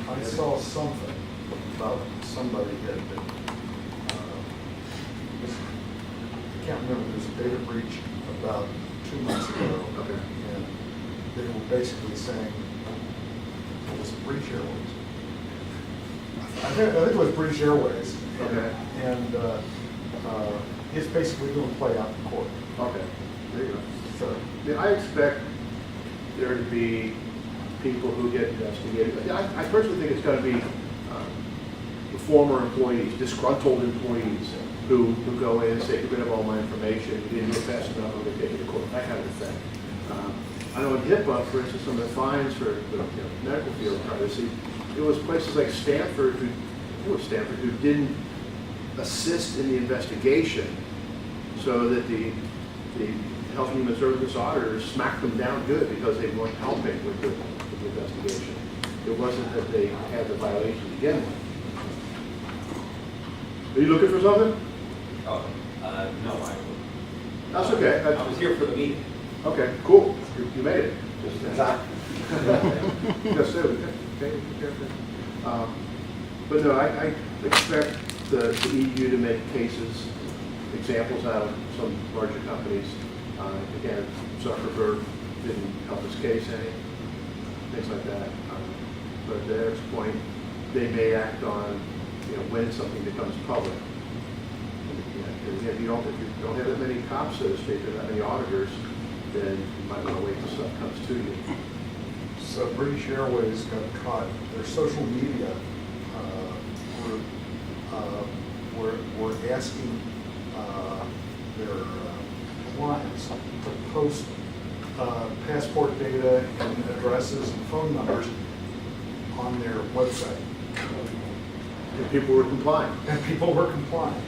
I saw something about somebody that, I can't remember, there was a data breach about 2 months ago. Okay. And they were basically saying, it was British Airways. I think it was British Airways. Okay. And it's basically going to play out in court. Okay. There you go. So, Yeah, I expect there to be people who get investigated. I personally think it's going to be former employees, disgruntled employees who go in and say, get rid of all my information, you didn't do it fast enough, I'm going to take it to court, that kind of thing. I know in HIPAA, for instance, some of the fines for medical field privacy, it was places like Stanford who didn't assist in the investigation, so that the Health and Human Services auditors smacked them down good because they weren't helping with the investigation. It wasn't that they had the violation to begin with. Are you looking for something? Oh, no, I That's okay. was here for the meeting. Okay, cool. You made it. Just so. Okay. But no, I expect the EU to make cases, examples out of some larger companies. Again, Zuckerberg didn't help his case any, things like that. But at their point, they may act on, when something becomes public. If you don't have that many cops, so to speak, or that many auditors, then you might want to wait till stuff comes to you. So British Airways got caught, their social media were asking their clients to post passport data and addresses and phone numbers on their website. And people were complying. And people were complying.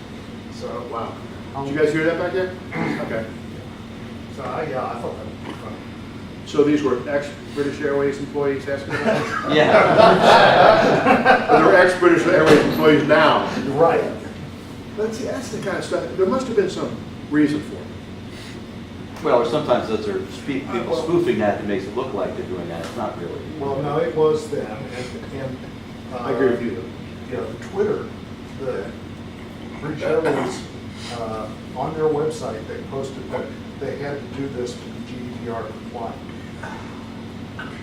So, Wow. Did you guys hear that back there? Okay. so yeah, I thought that would be funny. So these were ex-British Airways employees asking that? Yeah. Or they're ex-British Airways employees now? You're right. That's the kind of stuff, there must have been some reason for it. Well, or sometimes those are people spoofing that makes it look like they're doing that. It's not really. Well, no, it was them, and I agree with you, though. You know, the Twitter, the British Airways, on their website, they posted that they had to do this to be GDPR compliant.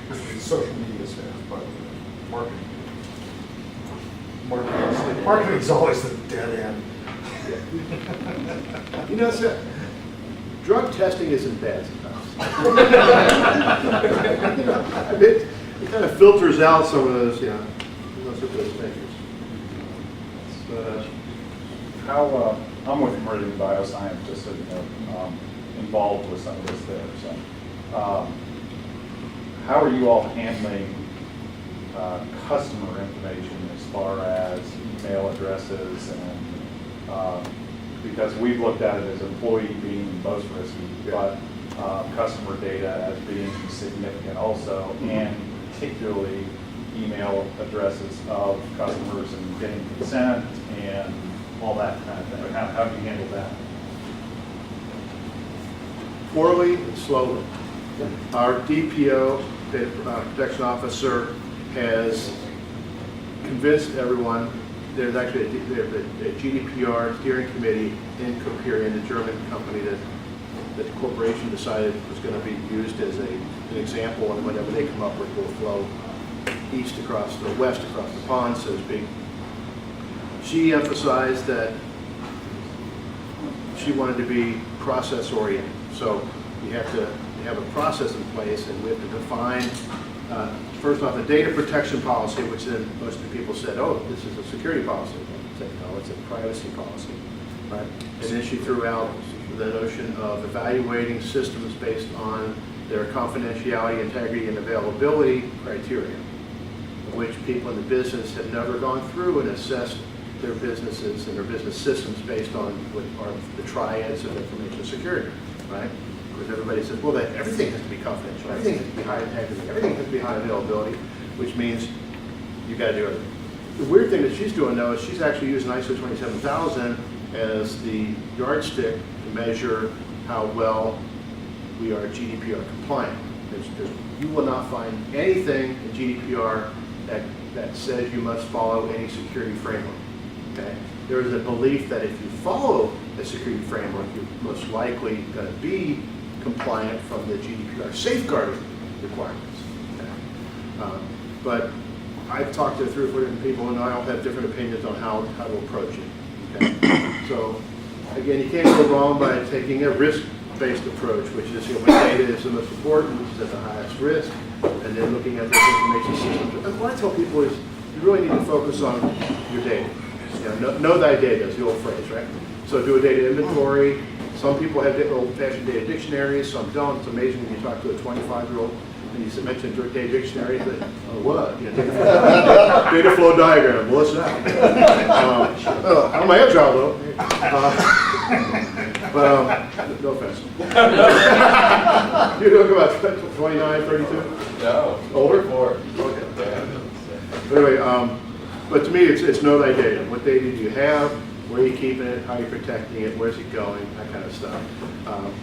This was social media staff, but marketing is always the dead end. You know, so, drug testing isn't bad sometimes. It kind of filters out some of those, those things. How, I'm with Meridian Bioscience, so, involved with some of this there, so. How are you all handling customer information as far as email addresses and, because we've looked at it as employee being most risky, but customer data as being significant also, and particularly email addresses of customers and getting consent and all that kind of thing. How do you handle that? Poorly and slowly. Our DPO, Data Protection Officer, has convinced everyone. There's actually a GDPR steering committee in Carr, the German company that the corporation decided was going to be used as an example, and whenever they come up with, will flow east across the west across the pond, so to speak. She emphasized that she wanted to be process oriented. So you have to have a process in place, and we have to define, first off, the data protection policy, which then most of the people said, oh, this is a security policy. I said, no, it's a privacy policy, right? And then she threw out the notion of evaluating systems based on their confidentiality, integrity, and availability criteria, which people in the business have never gone through and assessed their businesses and their business systems based on what are the triads of information security, right? Because everybody says, well, everything has to be confidential, everything has to be high integrity, everything has to be high availability, which means you've got to do everything. The weird thing that she's doing, though, is she's actually using ISO 27000 as the yardstick to measure how well we are GDPR compliant. Because you will not find anything in GDPR that says you must follow any security framework. Okay? There is a belief that if you follow a security framework, you're most likely going to be compliant from the GDPR safeguarding requirements. Okay? But I've talked to 3 or 4 different people, and I all have different opinions on how to approach it. Okay? So, again, you can't go wrong by taking a risk-based approach, which is what data is the most important, which is at the highest risk, and then looking at those information systems. And what I tell people is you really need to focus on your data. Know thy data is the old phrase, right? So do a data inventory. Some people have old-fashioned data dictionaries, some don't. It's amazing when you talk to a 25-year-old and you mention data dictionary, but what? Data flow diagram. Well, what's that? On my agile though. But no offense. You look about 29, 32? No. Older? 4. Okay. Yeah. But anyway, but to me, it's know thy data. What data do you have? Where are you keeping it? How are you protecting it? Where's it going? That kind of stuff.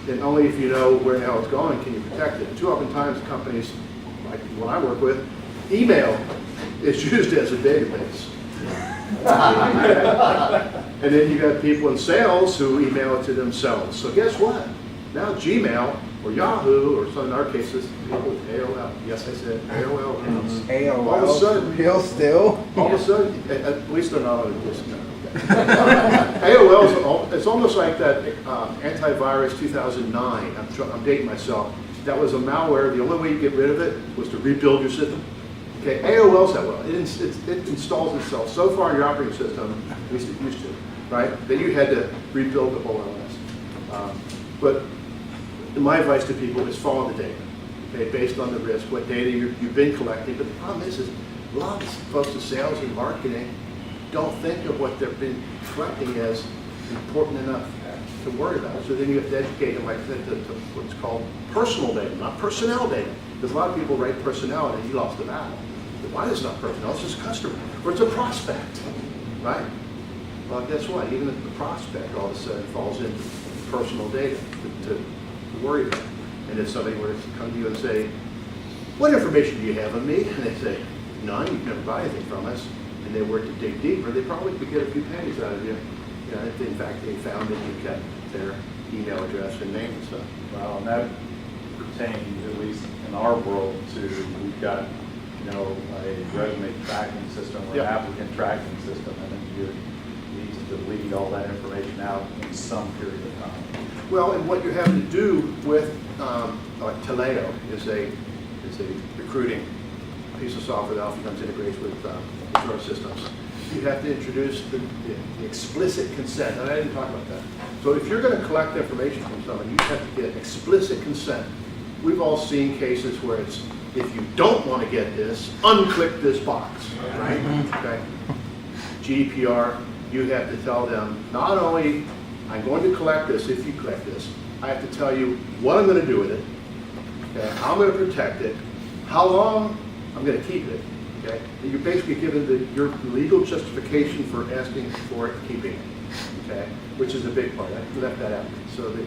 And only if you know where the hell it's going can you protect it. Too often times, companies, like what I work with, email is used as a database. And then you got people in sales who email it to themselves. So guess what? Now Gmail or Yahoo, or some in our cases, people with AOL. Yes, I said AOL accounts. AOL. All of a sudden, Still? all of a sudden, at least they're not on a list now. AOL It's almost like that antivirus 2009, I'm dating myself, that was a malware, the only way you get rid of it was to rebuild your system. Okay, AOL's that well, it installs itself so far in your operating system, at least it used to, right, that you had to rebuild the whole OS. But my advice to people is follow the data, okay, based on the risk, what data you've been collecting. But the problem is a lot of folks in sales and marketing don't think of what they've been collecting as important enough to worry about. So then you have to educate them, like I said, to what's called personal data, not personnel data. Because a lot of people write personnel and you lost the battle. Why is it not personnel? It's just a customer, or it's a prospect, right? Well, guess what? Even the prospect all of a sudden falls into personal data to worry about. And if somebody were to come to you and say, what information do you have of me? And they say, none, you can never buy anything from us. And they were to dig deeper, they probably could get a few pennies out of you. You know, if in fact they found that you kept their email address and name and stuff. Well, and that pertains, at least in our world, to, we've got, you know, a resume tracking system or an Yeah. applicant tracking system, and then you need to delete all that information out in some period of time. Well, and what you have to do with like Toledo is a recruiting piece of software that often integrates with HR systems. You have to introduce the explicit consent, and I didn't talk about that. So if you're going to collect information from someone, you have to get explicit consent. We've all seen cases where it's, if you don't want to get this, unclick this box, right? Okay. GDPR, you have to tell them, not only I'm going to collect this if you collect this, I have to tell you what I'm going to do with it, okay, how I'm going to protect it, how long I'm going to keep it, okay? And you're basically given your legal justification for asking for it and keeping it, okay? Which is a big part. I left that out. So the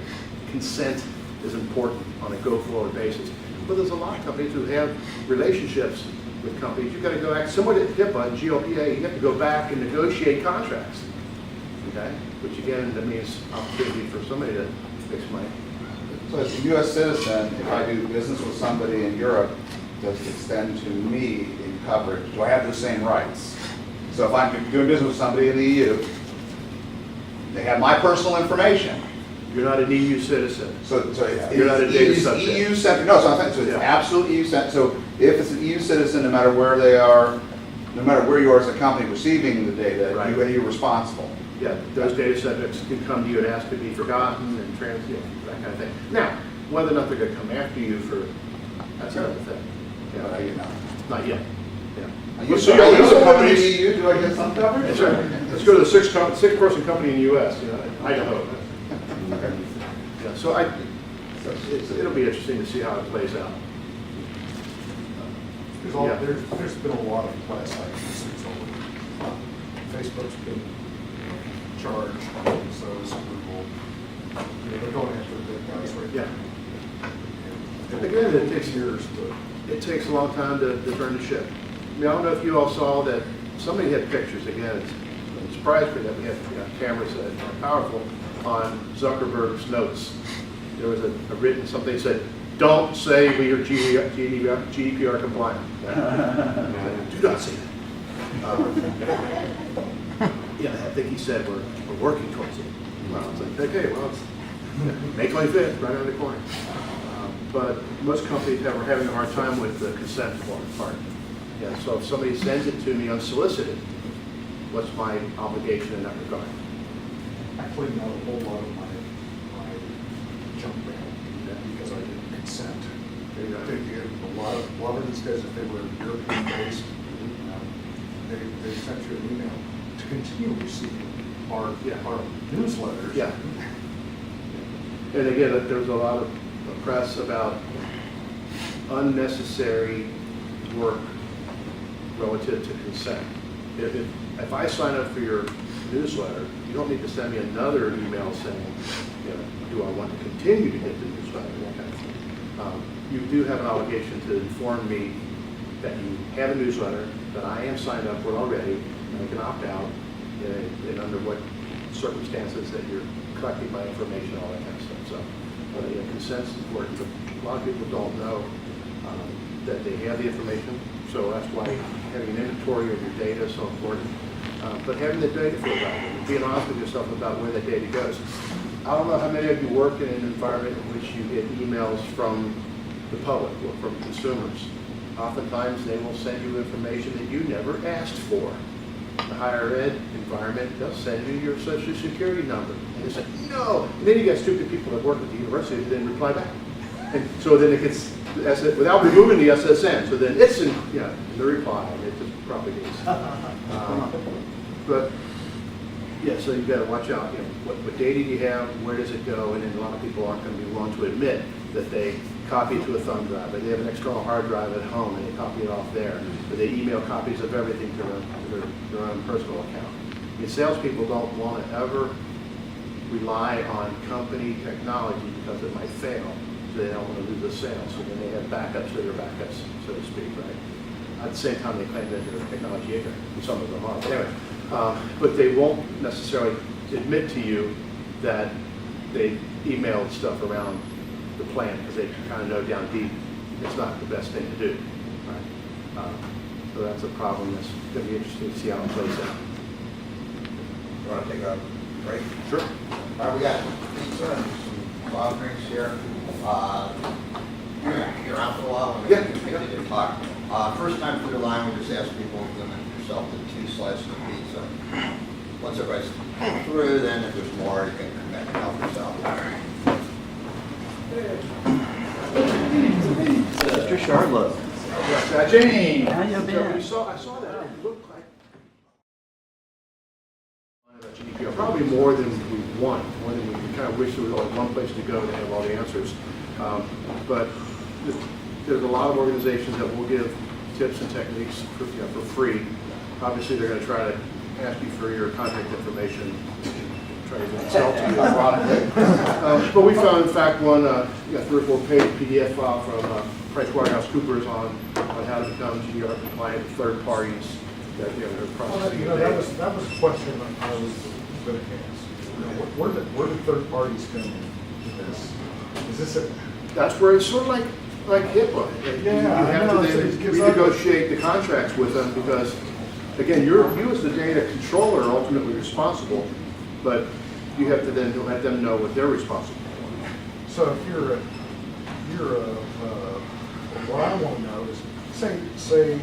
consent is important on a go-forward basis. But there's a lot of companies who have relationships with companies. You've got to go back, similar to HIPAA and GLPA, you have to go back and negotiate contracts, okay? Which again, that means opportunity for somebody to fix money. So as a U.S. citizen, if I do business with somebody in Europe, does it extend to me in coverage? Do I have the same rights? So if I'm doing business with somebody in the EU, they have my personal information. You're not an EU citizen. So You're not a data it's subject. EU centric. No, so I'm saying, so it's Yeah. absolutely EU centric. So if it's an EU citizen, no matter where they are, no matter where you are as a company receiving the data, Right. you're responsible. Yeah, those data subjects can come to you and ask to be forgotten and that kind of thing. Now, whether or not they're going to come after you for, that's another thing. But Yeah, you know. not yet. Yeah. I used So to you're I used to the work in the companies- EU, do I get some coverage? That's right. Let's go to the six-person company in the U.S., you know, Idaho. Okay. Yeah, so it'll be interesting to see how it plays out. Yeah. There's been a lot of class actions over. Facebook's been charged, so is Google. You know, they're going after the big guys right Yeah. now. Again, it takes years to. It takes a long time to turn the ship. I mean, I don't know if you all saw that somebody had pictures, again, I'm surprised me that we have cameras that are powerful, on Zuckerberg's notes. There was a written, something said, don't say we are GDPR compliant. Do not say that. Yeah, I think he said we're working towards it. Well, it's like, okay, well, it's May 25th, right around the corner. But most companies are having a hard time with the consent part. Yeah, so if somebody sends it to me unsolicited, what's my obligation in that regard? I cleaned out a whole lot of my junk mail because I didn't consent. There you go. A lot of these guys, if they were European based, they sent you an email to continue receiving our newsletters. Yeah. And again, there's a lot of press about unnecessary work relative to consent. If I sign up for your newsletter, you don't need to send me another email saying, you know, do I want to continue to get the newsletter, that kind of thing. You do have an obligation to inform me that you have a newsletter, that I am signed up for it already, and I can opt out, and under what circumstances that you're collecting my information, all that kind of stuff. So, consent's important, but a lot of people don't know that they have the information. So that's why having an inventory of your data is so important. But having the data for that, being honest with yourself about where that data goes. I don't know how many of you work in an environment in which you get emails from the public or from consumers. Oftentimes, they will send you information that you never asked for. The higher ed environment, they'll send you your social security number. And they say, no. And then you get stupid people that work at the university who then reply back. And so then it gets, without removing the SSN, so then it's in the reply, and it just propagates. But, yeah, so you've got to watch out, what data do you have, where does it go, and then a lot of people aren't going to be willing to admit that they copy to a thumb drive, or they have an external hard drive at home and they copy it off there, or they email copies of everything to their own personal account. I mean, salespeople don't want to ever rely on company technology because it might fail, so they don't want to lose the sale, so then they have backups to their backups, so to speak, right? At the same time, they claim that they're technology ignorant, and some of them are, but anyway. But they won't necessarily admit to you that they emailed stuff around the plan because they kind of know down deep it's not the best thing to do. Right? So that's a problem that's going to be interesting to see how it plays out. You want to take a break? Sure. All right, we got pizza and some soft drinks here. You're out for a while. Yeah. We did talk. First time through the line, we just ask people to limit yourself to 2 slices of pizza. Once everybody's through, then if there's more, you can come back and help yourself. Mr. Charlotte. Jane, How you been? I saw that. It looked like GDPR, probably more than we want, more than we kind of wish there was only one place to go to have all the answers. But there's a lot of organizations that will give tips and techniques for free. Obviously, they're going to try to ask you for your contact information, try to sell to you a product. But we found, in fact, one 3 or 4 page PDF file from PricewaterhouseCoopers on how to become GDPR compliant with third parties that are processing your data. That was a question I was going to ask. Where did third parties come in this? Is this a... That's where it's sort of like HIPAA. Yeah, you I have know. to then renegotiate the contracts with them because, again, you as the data controller are ultimately responsible, but you have to then let them know what they're responsible for. So if what I want to know is, say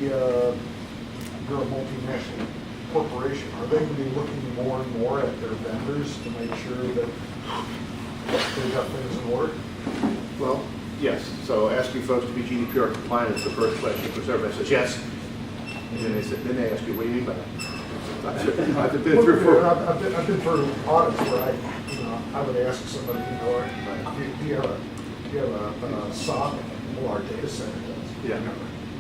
you're a multinational corporation, are they going to be looking more and more at their vendors to make sure that they've got things in order? Well, yes. So asking folks to be GDPR compliant is the first question, because everybody says yes. And then they ask you, what do you mean by that? I've been through I've been through audits where I would ask somebody, do you have a SOC or a data center does? Yeah.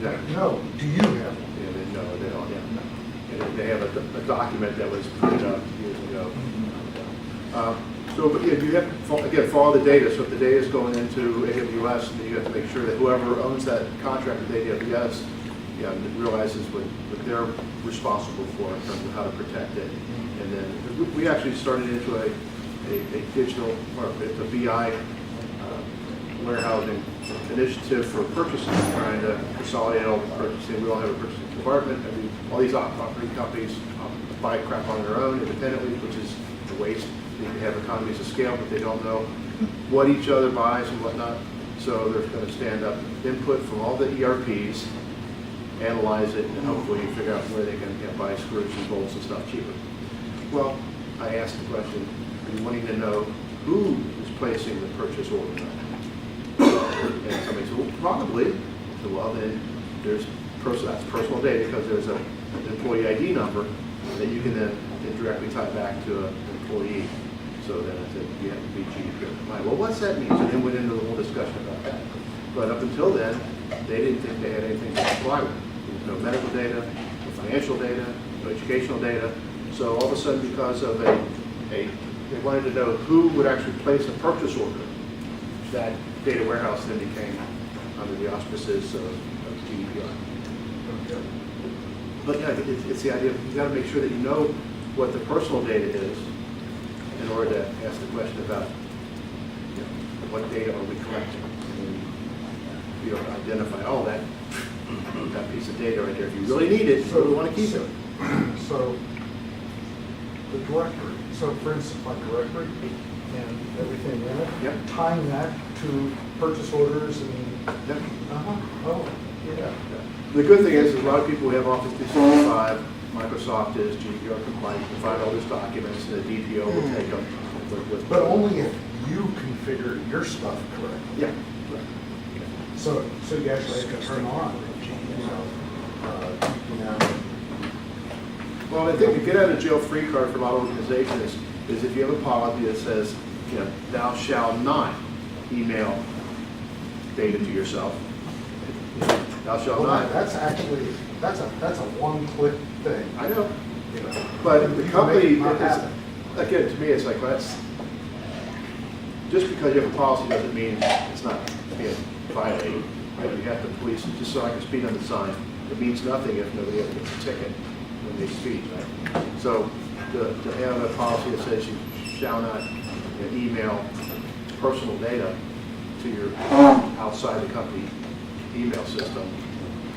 Yeah. No. Do you have one? Yeah, no, they don't. Yeah. And they have a document that was printed up years ago. But yeah, you have to, again, follow the data. So if the data is going into AWS, then you have to make sure that whoever owns that contract with AWS realizes what they're responsible for in terms of how to protect it. And then we actually started into a digital, or it's a BI warehousing initiative for purchasing, trying to consolidate all the purchasing. We all have a purchasing department. All these operating companies buy crap on their own independently, which is a waste. They have economies of scale, but they don't know what each other buys and whatnot. So they're going to stand up input from all the ERPs, analyze it, and hopefully figure out where they can buy screws and bolts and stuff cheaper. Well, I asked the question, are you wanting to know who is placing the purchase order? And somebody said, well, probably. I said, well, then that's personal data because there's an employee ID number that you can then directly tie back to an employee. So then I said, you have to be GDPR compliant. Well, what's that mean? So then went into the whole discussion about that. But up until then, they didn't think they had anything to comply with. There was no medical data, no financial data, no educational data. So all of a sudden, because of they wanted to know who would actually place a purchase order, that data warehouse then became under the auspices of GDPR. Okay. But yeah, it's the idea of you got to make sure that you know what the personal data is in order to ask the question about what data are we collecting. And you don't identify all that piece of data right there. If you really need it, you really want to keep it. So the directory. So for instance, my directory and everything in it, Yep. tying that to purchase orders and, Yep. oh, yeah. The good thing is a lot of people who have Office 365, Microsoft is GDPR compliant, you can find all these documents, and the DPO will take them. But only if you configure your stuff correctly. Yeah. So you actually have to turn on, Well, I think the get out of jail free card for a lot of organizations is if you have a policy that says, thou shalt not email data to yourself. Thou shalt well, not. that's actually, that's a one-click thing. I know. You know. But the You company, make it not happen. again, to me, it's like, that's, just because you have a policy doesn't mean it's not being violated. You have to police it, just so I can speed on the sign. It means nothing if nobody ever gets a ticket when they speed, right? So to have a policy that says you shall not email personal data to your outside the company email system.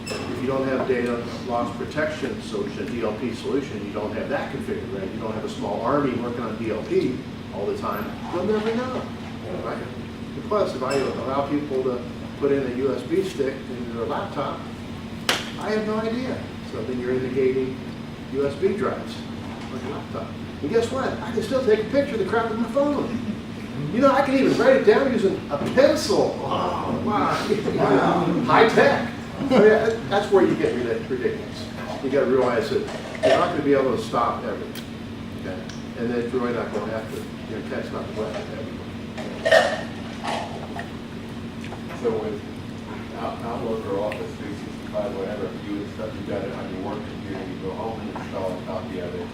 If you don't have data loss protection solution, DLP solution, you don't have that configured, right? You don't have a small army working on DLP all the time, you'll never know, right? And plus, if I allow people to put in a USB stick in their laptop, I have no idea. So then you're indicating USB drives on your laptop. And guess what? I can still take a picture of the crap on my phone. I can even write it down using a pencil. Oh, wow. High tech. That's where you get ridiculous. You got to realize that you're not going to be able to stop everything. Okay? And then you're really not going to have to, cat's not the weapon everywhere. So with Outlook or Office 365, whatever, if you got it on your work computer, you go home and install a copy of it.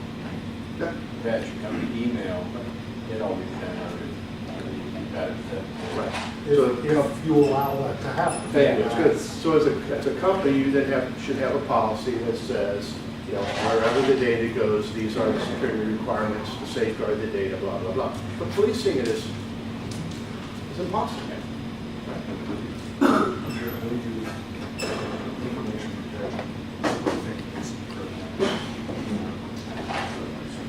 Yeah. That should come to email, it always sends out. That is it. Right. If you allow that to happen. Thank you. It's good. So as a company, you then should have a policy that says, wherever the data goes, these are the security requirements to safeguard the data, blah, blah, blah. But policing it is impossible.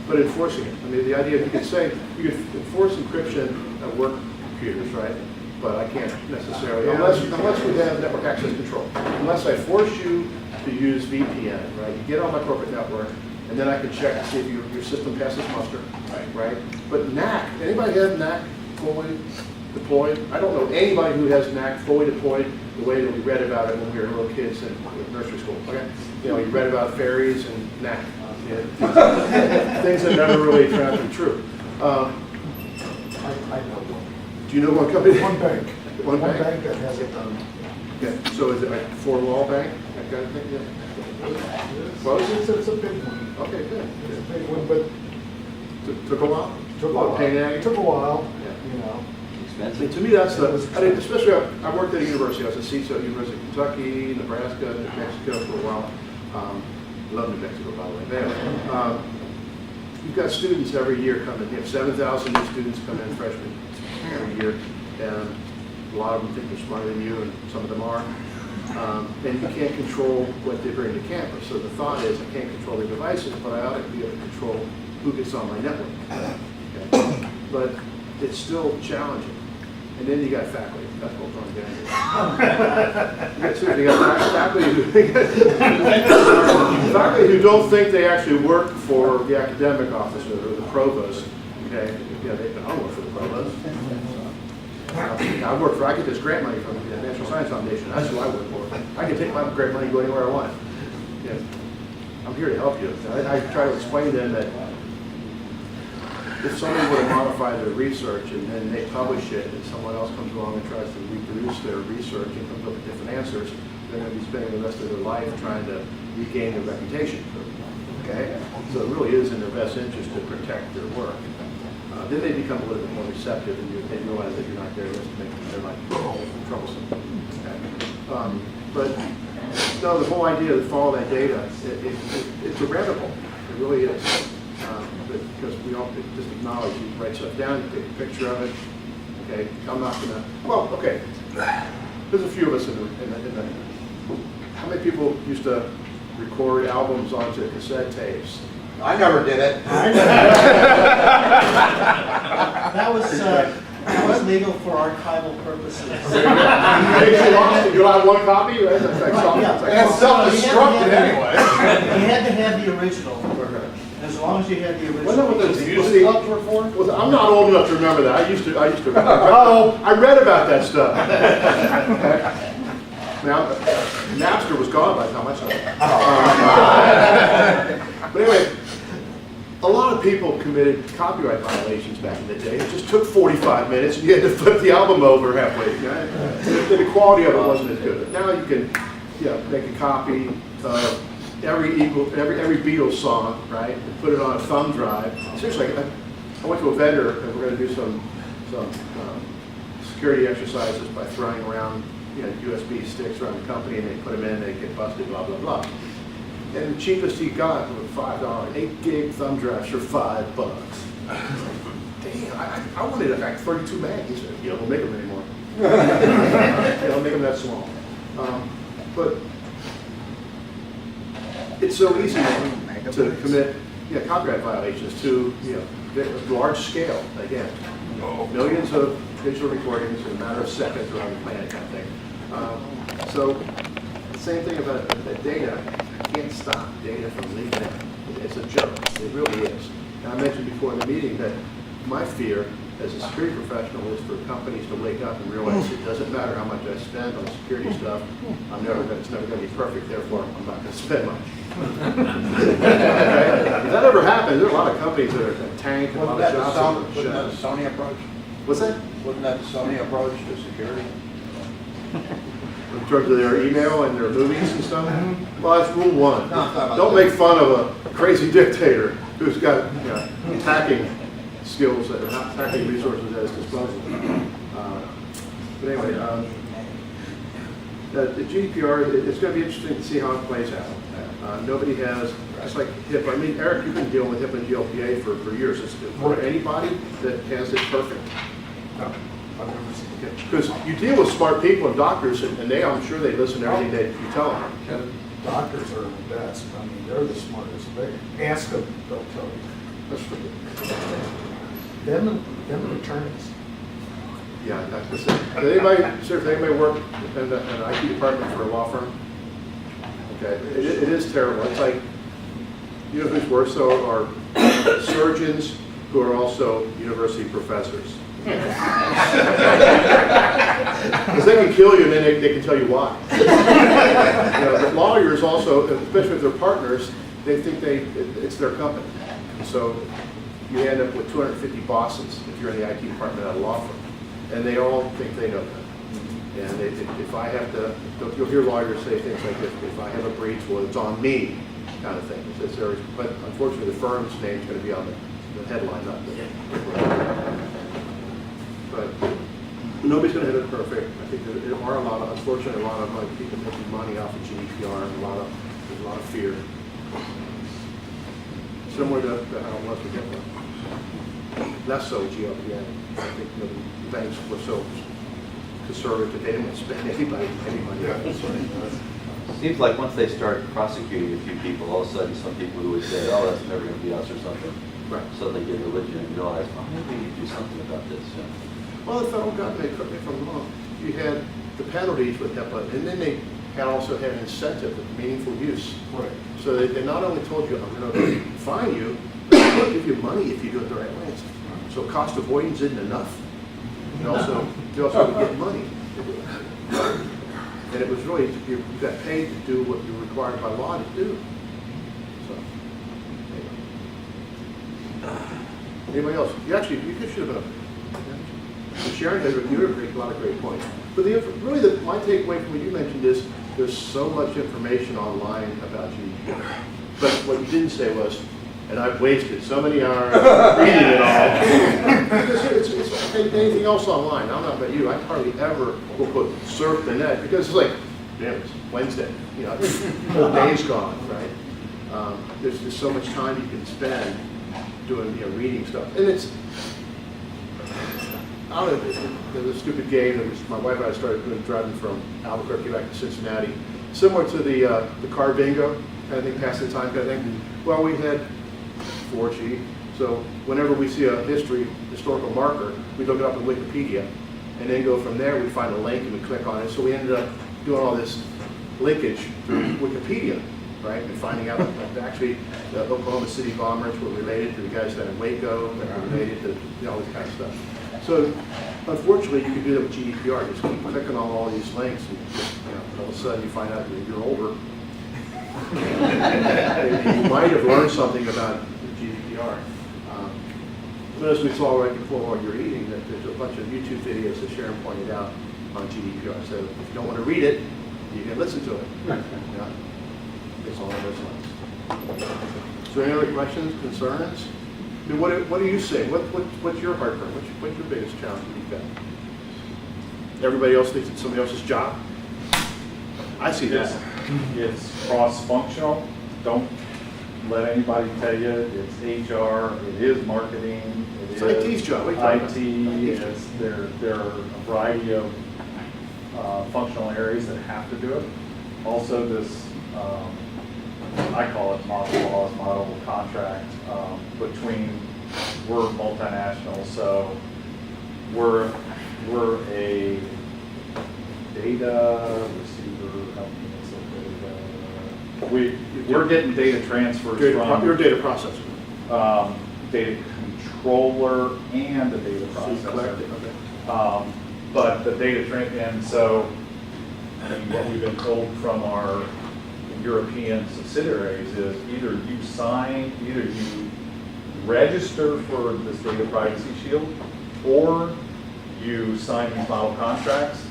But enforcing it, the idea, you could say, you could enforce encryption at work computers, right? But I can't necessarily, unless we have network access control. Unless I force you to use VPN, right? You get on my corporate network, and then I can check to see if your system passes muster, right? But NAC, anybody have NAC fully deployed? I don't know anybody who has NAC fully deployed the way that we read about it when we were little kids in nursery school, okay? You read about fairies and NAC. Things that never really turned out to be true. I know one. Do you know one company? One bank. One bank? that has it done. Yeah. So is it like four-wall bank, that kind of thing? Yeah. Well, It's a big one. okay, good. It's a big one, but Took a while? took a lot of while. pain in It took a while, I Expensive. mean, to me, that's especially, I worked at a university, I was at CiNPA, University of Kentucky, Nebraska, New Mexico for a while. Love New Mexico, by the way. Anyway, you've got students every year coming. You have 7,000 new students come in, freshmen, every year. And a lot of them think they're smarter than you, and some of them are. And you can't control what they bring to campus. So the thought is, I can't control their devices, but I ought to be able to control who gets on my network. Okay? But it's still challenging. And then you got faculty. That's what we're going to get into. You got faculty who don't think they actually work for the academic officer or the provost. Okay, I work for the provost. I get this grant money from the National Science Foundation. That's who I work for. I can take my grant money and go anywhere I want. Yeah. I'm here to help you. I try to explain to them that if somebody were to modify their research and then they publish it and someone else comes along and tries to reproduce their research and comes up with different answers, they're going to be spending the rest of their life trying to regain their reputation. Okay? So it really is in their best interest to protect their work. Then they become a little bit more receptive and they realize that you're not there just to make them, they're not troublesome. Okay? But no, the whole idea to follow that data, it's a rabbit hole. It really is. Because we all just acknowledge, you write stuff down, you take a picture of it. Okay, I'm not gonna. Well, okay. There's a few of us in the. How many people used to record albums onto cassette tapes? I never did it. That was legal for archival purposes. You'll have one copy, right? It's self-destructed anyway. You had to have the original, as long as you had the original. Wasn't that what those music clubs were for? I'm not old enough to remember that. I used to remember. Oh, I read about that stuff. Now, Napster was gone by the time I saw it. But anyway, a lot of people committed copyright violations back in the day. It just took 45 minutes, and you had to flip the album over halfway. Right? The quality of it wasn't as good. Now you can, make a copy of every Beatles song, right, and put it on a thumb drive. Seriously, I went to a vendor, and we're going to do some security exercises by throwing around USB sticks around the company, and they put them in, they get busted, blah, blah, blah. And the cheapest he got was $5, 8 gig thumb drives for $5. Damn, I wanted like 32 meg. He said, don't make them anymore. Don't make them that small. But it's so easy to commit copyright violations to large scale, again. Millions of digital recordings in a matter of seconds around the planet, kind of thing. So the same thing about data. I can't stop data from leaking out. It's a joke. It really is. And I mentioned before in the meeting that my fear as a security professional is for companies to wake up and realize it doesn't matter how much I spend on security stuff. It's never going to be perfect. Therefore, I'm not going to spend much. If that ever happens, there are a lot of companies that are tank, a lot of shops. Wasn't that the Sony approach? What's that? Wasn't that the Sony approach to security? In terms of their email and their movies and stuff? Well, that's rule one. No, I'm talking about Don't that. make fun of a crazy dictator who's got hacking skills, hacking resources at his disposal. But anyway, the GDPR, it's going to be interesting to see how it plays out. Nobody has, it's like HIPAA. I mean, Eric, you've been dealing with HIPAA and GLPA for years. Is there anybody that has it perfect? No, I've never seen it. Because you deal with smart people and doctors, and they, I'm sure they listen to everything that you tell them. Doctors are the best. I mean, they're the smartest. They ask them, they'll tell you. That's true. Them and attorneys. Yeah, that's the same. Does anybody work in an IT department for a law firm? Okay, it is terrible. It's like, who's worse though are surgeons who are also university professors. Because they can kill you and then they can tell you why. But lawyers also, especially if they're partners, they think it's their company. So you end up with 250 bosses if you're in the IT department at a law firm. And they all think they know that. And if I have to, you'll hear lawyers say things like this, if I have a breach, well, it's on me, kind of thing. But unfortunately, the firm's name is going to be on the headline, not the. But nobody's going to hit it perfect. I think there are unfortunately, a lot of people making money off of GDPR, and there's a lot of fear. Similar to how it was with HIPAA. Less so with GLPA. I think the banks were so conservative, they didn't want to spend anybody. Seems like once they start prosecuting a few people, all of a sudden some people who would say, oh, that's never going to be us or something. Right. Suddenly get religion and realize, oh, maybe we need to do something about this. Well, the federal government, correct me if I'm wrong, you had the penalties with HIPAA, and then they also had an incentive of meaningful use. Right. So they not only told you, I'm going to fine you, but I'm going to give you money if you do it the right way. So cost avoidance isn't enough. You also get money. And it was really, you got paid to do what you're required by law to do. So, anyway. Anybody else? You should have been. Sharon, you have a lot of great points. But my takeaway from what you mentioned is there's so much information online about GDPR. But what you didn't say was, and I've wasted so many hours reading it all. Because it's like anything else online. I don't know about you. I hardly ever will put surf the net because it's like, damn, it's Wednesday. The whole day's gone, right? There's just so much time you can spend doing, reading stuff. And it's, I don't know, there's a stupid game that my wife and I started driving from Albuquerque back to Cincinnati, similar to the Carr bingo kind of thing, pass the time kind of thing. Well, we had 4G. So whenever we see a historical marker, we look it up in Wikipedia, and then go from there, we find a link and we click on it. So we ended up doing all this linkage through Wikipedia, right? And finding out that actually the Oklahoma City bombers were related to the guys that in Waco, that were related to, all this kind of stuff. So unfortunately, you can do that with GDPR. Just keep clicking on all these links, and all of a sudden you find out that you're older. You might have learned something about the GDPR. But as we saw right before while you're eating, that there's a bunch of YouTube videos that Sharon pointed out on GDPR. So if you don't want to read it, you can listen to it. Yeah. It's all on those lines. So any other questions, concerns? I mean, what do you say? What's your heartburn? What's your biggest challenge that you've got? Everybody else thinks it's somebody else's job. I see this. It's cross-functional. Don't let anybody tell you it's HR, it is marketing, It's IT's job. What are you talking IT, about? there are a variety of functional areas that have to do it. Also this, I call it model laws, model contract, we're multinational, so we're a data receiver company. We're getting data transfers You're a from data processor. data controller and a data So you collect it, processor. okay. But the data and so what we've been told from our European subsidiaries is either you register for this data privacy shield, or you sign these model contracts,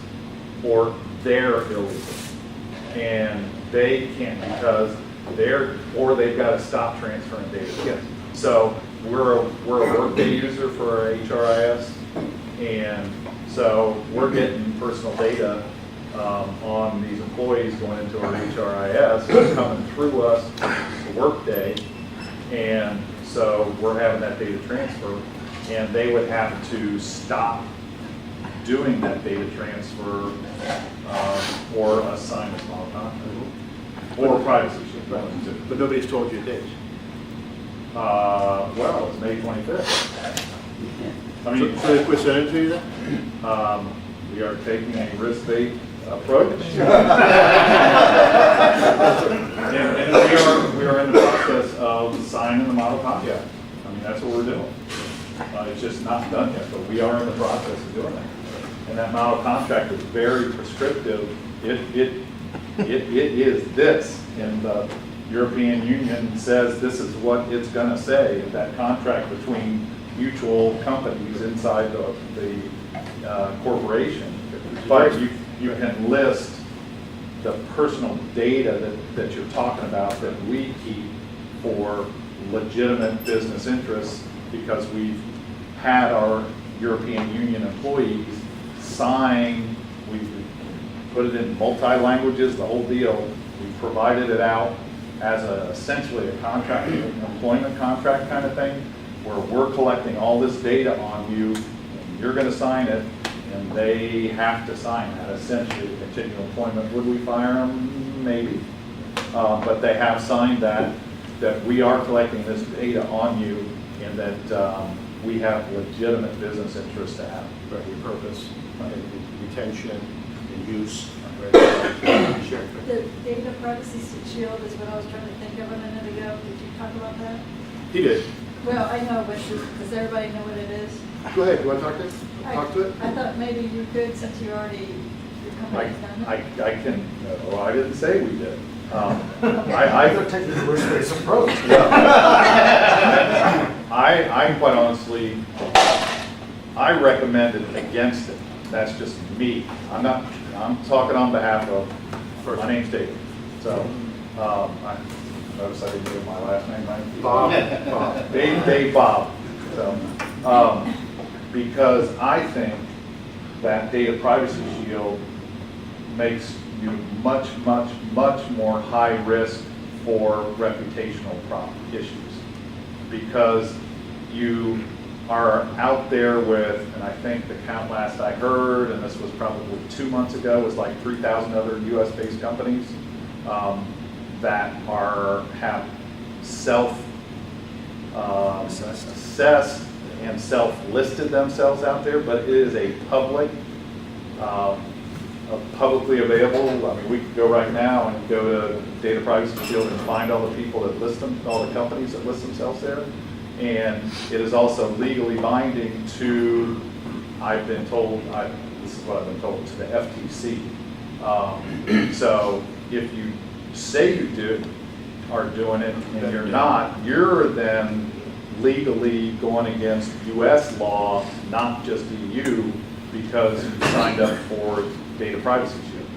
or they're illegal. And they can't because they've got to stop transferring data. Yes. So we're a Workday user for our HRIS, and so we're getting personal data on these employees going into our HRIS, coming through us to Workday, and so we're having that data transfer, and they would have to stop doing that data transfer or assign a small contract or privacy shield. But nobody's told you a date. Well, it's May 25th. I mean, So they quit sending it to you then? we are taking a risk-based approach. and we are in the process of signing the model contract. I mean, that's what we're doing. It's just not done yet, but we are in the process of doing that. And that model contract is very prescriptive. It is this, and the European Union says this is what it's going to say. That contract between mutual companies inside the corporation. But you can list the personal data that you're talking about that we keep for legitimate business interests, because we've had our European Union employees sign, we've put it in multi-languages, the whole deal. We've provided it out as essentially a contract, an employment contract kind of thing, where we're collecting all this data on you, and you're going to sign it, and they have to sign that, essentially, to continue employment. Would we fire them? Maybe. But they have signed that we are collecting this data on you, and that we have legitimate business interests to have. Right, your purpose, retention, and use. Sure. The data privacy shield is what I was trying to think of a minute ago. Did you talk about that? He did. Well, I know, but does everybody know what it is? Go ahead, you want to talk to it? Talk to it? I thought maybe you could, since your company's done it. I can, well, I didn't say we did. They're taking the risk-based approach. I quite honestly, I recommended against it. That's just me. I'm talking on behalf of, my name's David. So, I notice I didn't give my last name, right? Bob. Dave Bob. So, because I think that data privacy shield makes you much more high risk for reputational issues, because you are out there with, and I think the count last I heard, and this was probably 2 months ago, was like 3,000 other US-based companies that have assessed and self-listed themselves out there, but it is a publicly available. I mean, we could go right now and go to Data Privacy Shield and find all the people that list them, all the companies that list themselves there. And it is also legally binding to, I've been told, this is what I've been told, to the FTC. So if you say you are doing it and you're not, you're then legally going against US law, not just EU, because you signed up for Data Privacy Shield.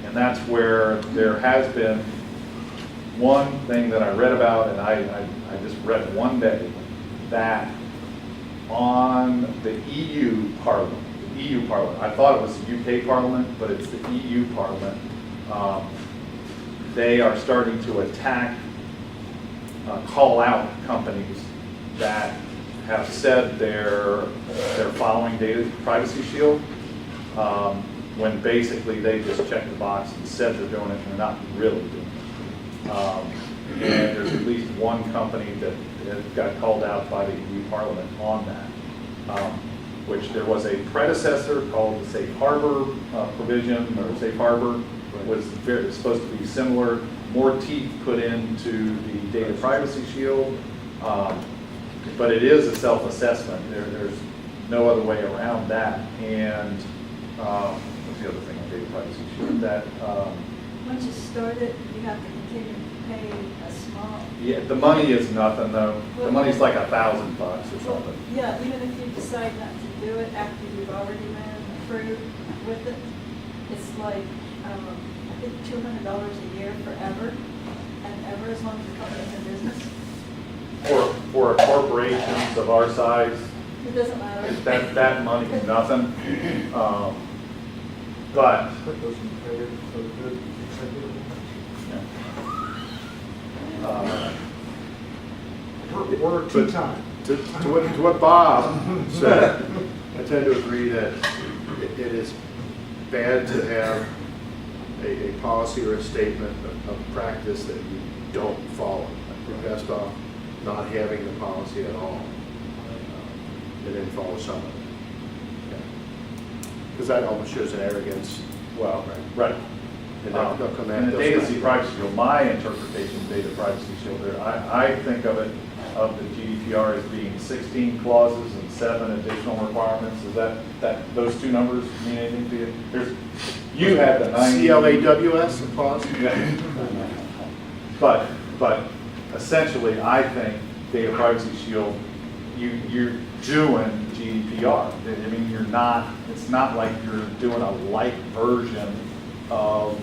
And that's where there has been one thing that I read about, and I just read one day, that on the EU Parliament, I thought it was the UK Parliament, but it's the EU Parliament, they are starting to attack, call out companies that have said they're following Data Privacy Shield, when basically they just checked the box and said they're doing it and they're not really doing it. And there's at least one company that got called out by the EU Parliament on that, which there was a predecessor called the Safe Harbor provision, or Safe Harbor, was supposed to be similar, more teeth put into the Data Privacy Shield, but it is a self-assessment. There's no other way around that. And what's the other thing on Data Privacy Shield? That Once you start it, you have to continue to pay a small. yeah, the money is nothing though. The money's like $1,000 or something. Yeah, even if you decide not to do it after you've already been approved with it, it's like, I think $200 a year forever and ever, as long as the company's in business. For corporations of our size, It doesn't matter. that money is nothing. But That doesn't pay it for the good executive. We're tea time. To what Bob said, I tend to agree that it is bad to have a policy or a statement of practice that you don't follow. You're best off not having the policy at all, and then follow some of it. Because that almost shows an arrogance. well, right. And they'll come at And the those Data Privacy Shield, my interpretation of Data Privacy Shield, I think of it, of the GDPR as being 16 clauses and 7 additional requirements. Is that those two numbers mean anything to you? You had the 90. CLAWS clause? But essentially, I think Data Privacy Shield, you're doing GDPR. I mean, it's not like you're doing a light version of,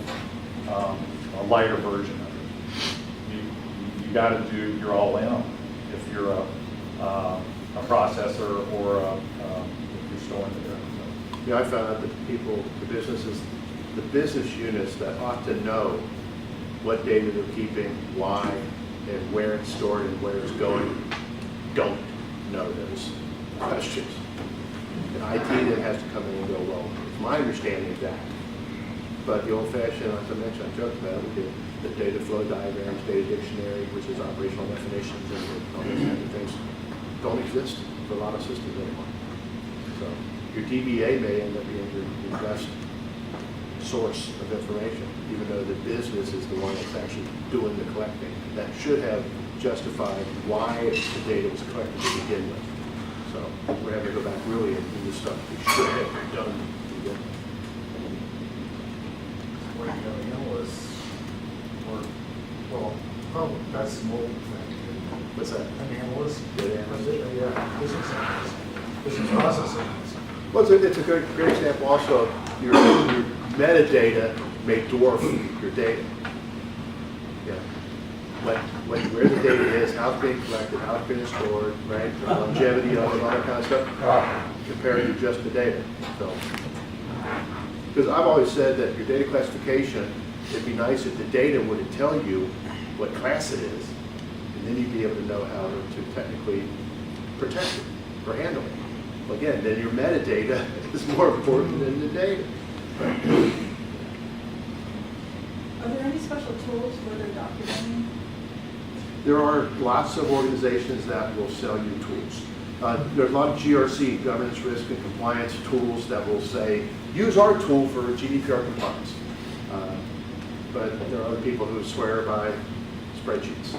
a lighter version of it. You gotta you're all in on it if you're a processor or if you're storing it there. Yeah, I found out that the businesses, the business units that ought to know what data they're keeping, why, and where it's stored and where it's going, don't know those questions. And IT then has to come in and go, well, it's my understanding of that. But the old-fashioned, as I mentioned, I joked about it, the data flow diagrams, data dictionary, which is operational definitions and all those kinds of things, don't exist for a lot of systems anymore. So your DBA may end up being your best source of information, even though the business is the one that's actually doing the collecting. That should have justified why the data was collected to begin with. So we're having to go back really and do the stuff we should have done to begin with. What you gotta know is, that's an old thing. What's that? An analyst. Data analyst. Yeah, business analyst, business process analyst. Well, it's a great example also. Your metadata may dwarf your data. Yeah. Where the data is, how it's being collected, how it's being stored, right? The longevity of it, all that kind of stuff, compared to just the data. So, because I've always said that your data classification, it'd be nice if the data would tell you what class it is, and then you'd be able to know how to technically protect it or handle it. Again, then your metadata is more important than the data. Are there any special tools where they're documenting? There are lots of organizations that will sell you tools. There's a lot of GRC, governance, risk, and compliance tools that will say, use our tool for GDPR compliance. But there are other people who swear by spreadsheets.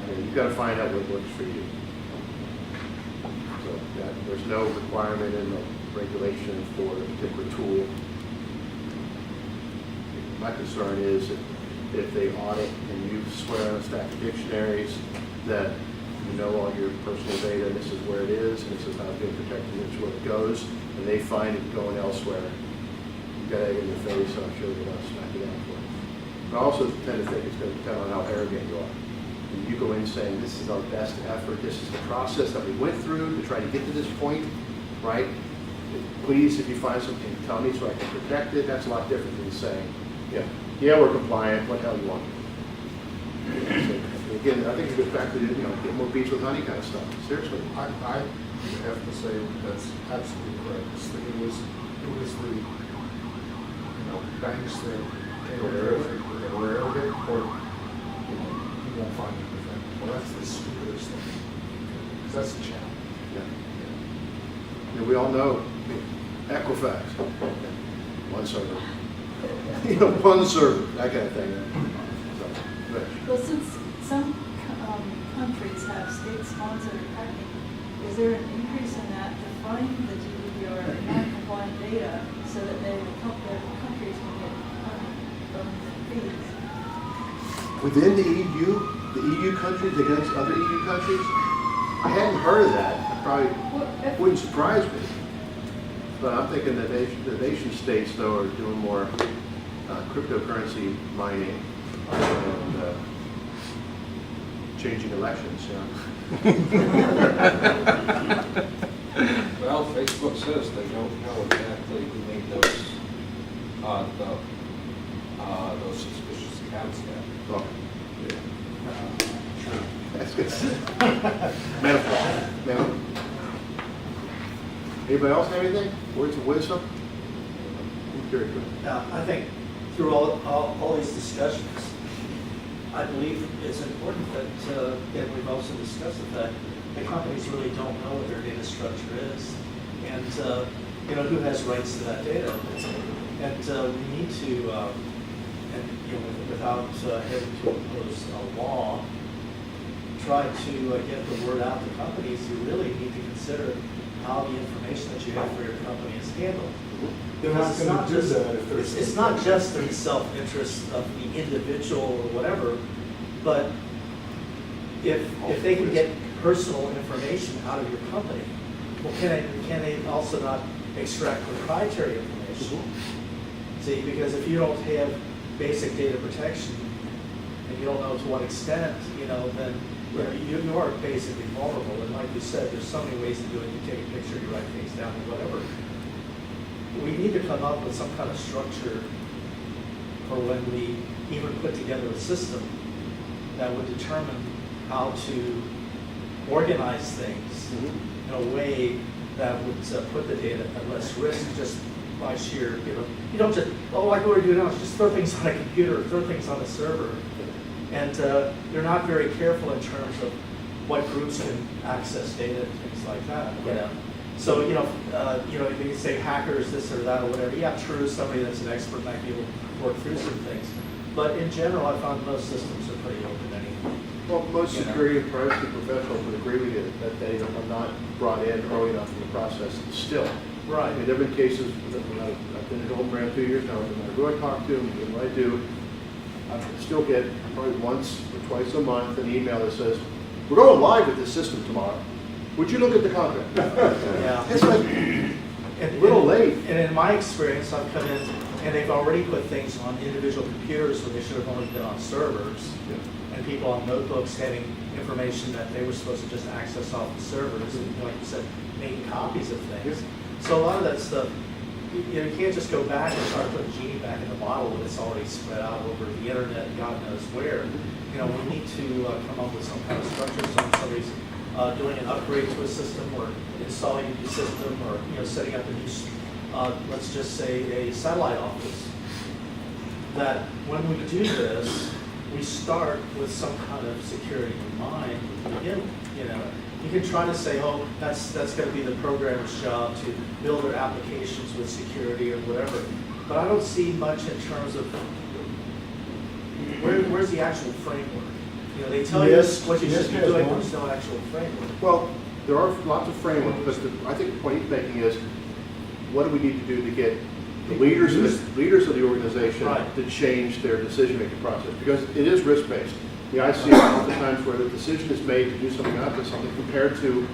You've got to find out what works for you. So there's no requirement in the regulation for a particular tool. My concern is if they audit and you swear on a stack of dictionaries that you know all your personal data, and this is where it is, and this is how it's being protected, and this is where it goes, and they find it going elsewhere, you've got egg in your face, so I'm sure they're going to smack it down for it. But I also tend to think it's going to depend on how arrogant you are. And you go in saying, this is our best effort, this is the process that we went through to try to get to this point, right? Please, if you find something, tell me so I can protect it. That's a lot different than saying, yeah, we're compliant, what the hell you want? So, again, I think it goes back to, get more beats with honey kind of stuff, seriously. I have to say that's absolutely correct. It was the, banks that were arrogant, or, you won't find anything. Well, that's the stupidest thing. 'Cause that's the challenge. And we all know Equifax, one server. One server, that kind of thing. So, Rich. Well, since some countries have state-sponsored hacking, is there an increase in that to find the GDPR non-compliant data so that their countries can get from fees? Within the EU countries against other EU countries? I hadn't heard of that. It probably wouldn't surprise me. But I'm thinking that the nation states, though, are doing more cryptocurrency mining and changing elections, Well, Facebook says they don't know exactly who made those suspicious accounts yet. Well, that's good. Metaphor. Anybody else have anything? Words of wisdom? I'm curious. I think through all these discussions, I believe it's important that, and we've also discussed the fact that companies really don't know what their data structure is. And, who has rights to that data? And we need to, without having to impose a law, try to get the word out to companies who really need to consider how the information that you have for your company is handled. They're not Because going to do that if there's. it's not just the self-interest of the individual or whatever, but if they can get personal information out of your company, well, can they also not extract proprietary information? See, because if you don't have basic data protection and you don't know to what extent, then you are basically vulnerable. And like you said, there's so many ways to do it. You take a picture, you write things down, or whatever. We need to come up with some kind of structure for when we even put together a system that would determine how to organize things in a way that would put the data at less risk just by sheer, you don't just, like what we're doing now, is just throw things on a computer, throw things on a server. And they're not very careful in terms of what groups can access data and things like that. So if you say hackers, this or that or whatever, yeah, true, somebody that's an expert might be able to work through some things. But in general, I found most systems are pretty open anyway. Well, most security and privacy professionals would agree with you that they are not brought in early enough in the process still. Right. I mean, there have been cases when I've been at Golden Brand 2 years now, no matter who I talk to and what I do, I still get probably once or twice a month an email that says, we're going live with this system tomorrow. Would you look at the contract? Yeah. It's like a little late. And in my experience, I've come in and they've already put things on individual computers when they should have only been on servers. And people on notebooks having information that they were supposed to just access off the servers and, like you said, making copies of things. So a lot of that stuff, you can't just go back and try to put a genie back in the bottle when it's already spread out over the internet and God knows where. We need to come up with some kind of structure. Somebody's doing an upgrade to a system or installing a new system or setting up a new, let's just say a satellite office. That when we do this, we start with some kind of security in mind to begin with, you know. You can try to say, oh, that's going to be the programmer's job to build their applications with security or whatever. But I don't see much in terms of where's the actual framework. You know, they tell you Yes, what you yes, should be yes, doing, one. but there's no actual framework. Well, there are lots of frameworks, but I think the point he's making is, what do we need to do to get the leaders of the organization Right. to change their decision-making process? Because it is risk-based. Yeah, I see oftentimes where the decision is made to do something, not do something, compared to,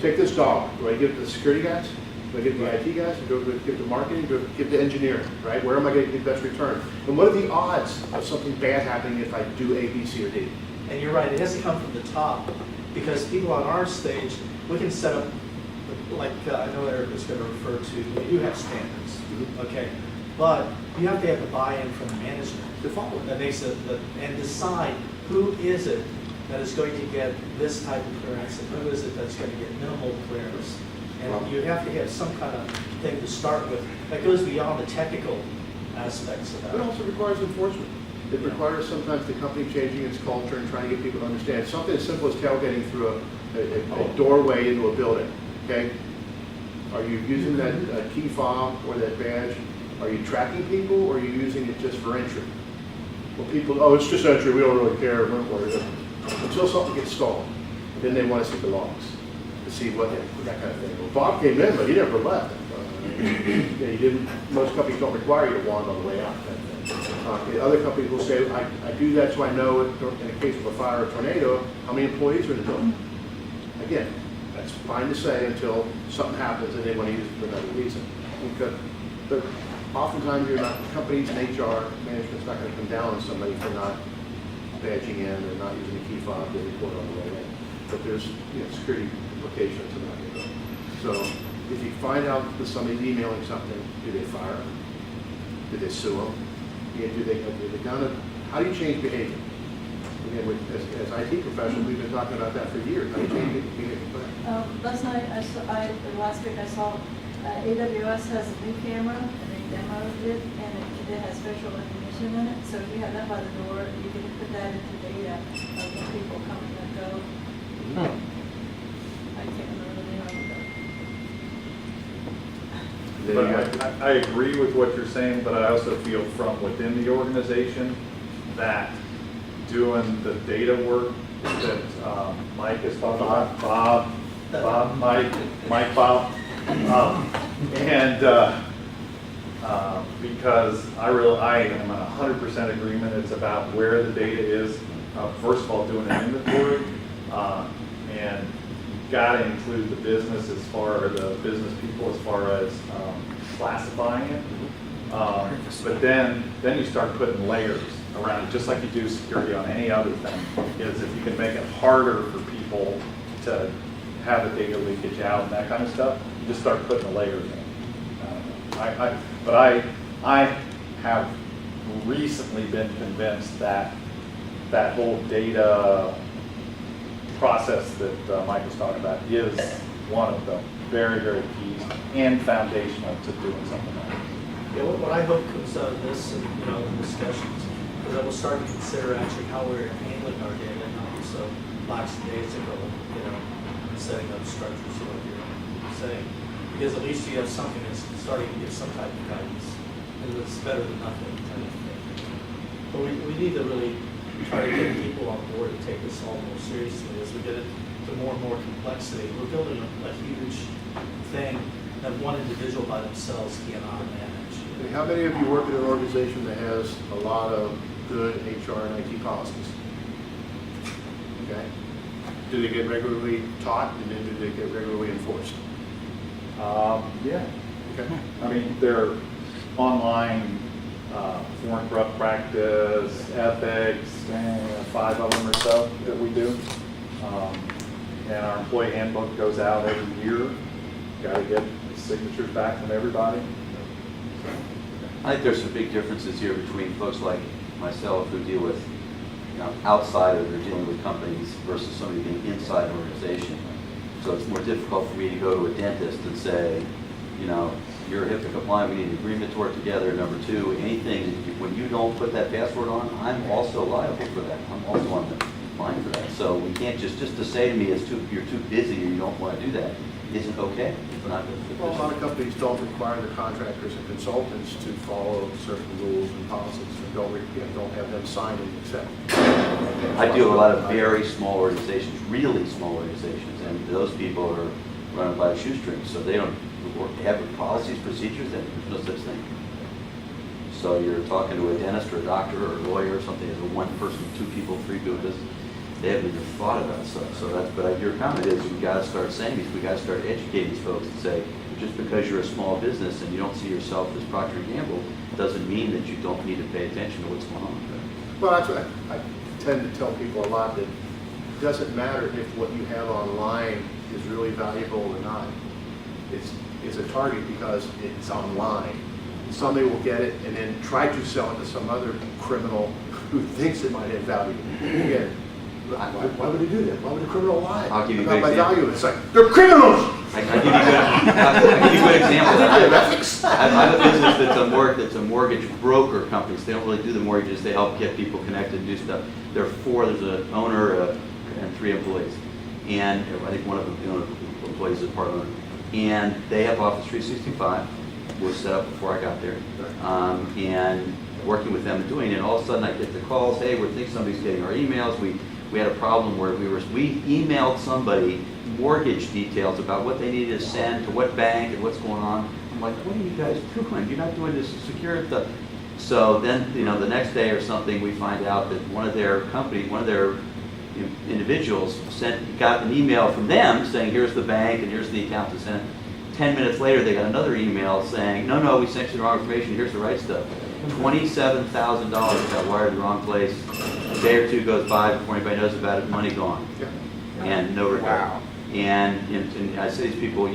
take this dollar, do I give it to the security guys? Do I give it to the IT guys? Do I give it to marketing? Do I give it to engineering, right? Where am I getting the best return? And what are the odds of something bad happening if I do A, B, C, or D? And you're right, it has to come from the top, because people on our stage, we can set up, like I know Eric was going to refer to, we do have standards, okay? But you have to have the buy-in from management To follow it. that makes it, and decide who is it that is going to get this type of clearance, and who is it that's going to get minimal clearance. And you have to have some kind of thing to start with that goes beyond the technical aspects of that. It also requires enforcement. It requires sometimes the company changing its culture and trying to get people to understand. Something as simple as tailgating through a doorway into a building, okay? Are you using that key fob or that badge? Are you tracking people, or are you using it just for entry? Well, people, oh, it's just entry, we don't really care, we're not worried. Until something gets stolen, then they want to see the logs to see what that kind of thing. Well, Bob came in, but he never left. Yeah, he didn't. Most companies don't require you to wand on the way out. The other companies will say, I do that so I know in a case of a fire or tornado, how many employees are in the building. Again, that's fine to say until something happens and they want to use it for another reason. But oftentimes you're not, companies and HR management's not going to come down on somebody for not badging in or not using a key fob to report on the way in. But there's security implications of that. So if you find out that somebody's emailing something, do they fire them? Do they sue them? How do you change behavior? Again, as IT professionals, we've been talking about that for years. How do you change behavior? Last night, last week I saw AWS has a new camera, and they demoed it, and it has facial recognition in it. So if you have that by the door, you can put that into data of the people coming and go. I can't remember the name of it. But I agree with what you're saying, but I also feel from within the organization that doing the data work that Mike is talking about, Bob, because I am in 100% agreement. It's about where the data is. First of all, doing an inventory, and you've got to include the business as far as the business people as far as classifying it. But then you start putting layers around it, just like you do security on any other thing. Is if you can make it harder for people to have the data leakage out and that kind of stuff, you just start putting the layers in. But I have recently been convinced that that whole data process that Mike was talking about is one of the very, very keys and foundational to doing something like this. Yeah, what I hope comes out of this, and the discussions, is that we'll start to consider actually how we're handling our data, and not so lackadaisical, setting up structures of what you're saying. Because at least you have something that's starting to give some type of guidance, and it's better than nothing kind of thing. But we need to really try to get people on board and take this all more seriously as we get into more and more complexity. We're building a huge thing that one individual by themselves cannot manage. Okay, how many of you work in an organization that has a lot of good HR and IT policies? Okay. Do they get regularly taught, and then do they get regularly enforced? Yeah. Okay. I mean, they're online foreign corrupt practice, ethics, 5 of them or so that we do. And our employee handbook goes out every year. Got to get signatures back from everybody. I think there's some big differences here between folks like myself who deal with, outsiders or dealing with companies versus somebody being inside an organization. So it's more difficult for me to go to a dentist and say, you're HIPAA compliant, we need an agreement to work together. Number two, anything, when you don't put that password on, I'm also liable for that. I'm also on the line for that. So we can't just to say to me, you're too busy or you don't want to do that, isn't okay. It's not good. Well, a lot of companies don't require their contractors and consultants to follow certain rules and policies, and don't have them sign and accept. I deal with a lot of very small organizations, really small organizations, and those people are running by a shoestring, so they don't have policies, procedures, and there's no such thing. So you're talking to a dentist or a doctor or a lawyer or something, as a one person, two people, three people, they haven't even thought about stuff. So that's, but your comment is we got to start saying these, we got to start educating these folks and say, just because you're a small business and you don't see yourself as Procter & Gamble, doesn't mean that you don't need to pay attention to what's going on. Well, that's what I tend to tell people a lot, that it doesn't matter if what you have online is really valuable or not. It's a target because it's online. Somebody will get it and then try to sell it to some other criminal who thinks it might have value. Again, why would they do that? Why would a criminal lie I'll give you a about good my example. value? It's like, they're criminals! I give you a good example. I have a business that's a mortgage broker company. So they don't really do the mortgages. They help get people connected and do stuff. There are four. There's an owner and three employees. And I think one of the employees is a part owner. And they have Office 365. Was set up before I got there. And working with them and doing it. And all of a sudden I get the calls, hey, we think somebody's getting our emails. We had a problem where we emailed somebody mortgage details about what they needed to send to what bank and what's going on. I'm like, what are you guys doing? You're not doing this secure stuff. So then, the next day or something, we find out that one of their individuals got an email from them saying, here's the bank and here's the account to send. 10 minutes later, they got another email saying, no, we sent you the wrong information, here's the right stuff. $27,000 got wired to the wrong place. A day or two goes by before anybody knows about it, money gone. And no recovery. Wow. And I say to these people,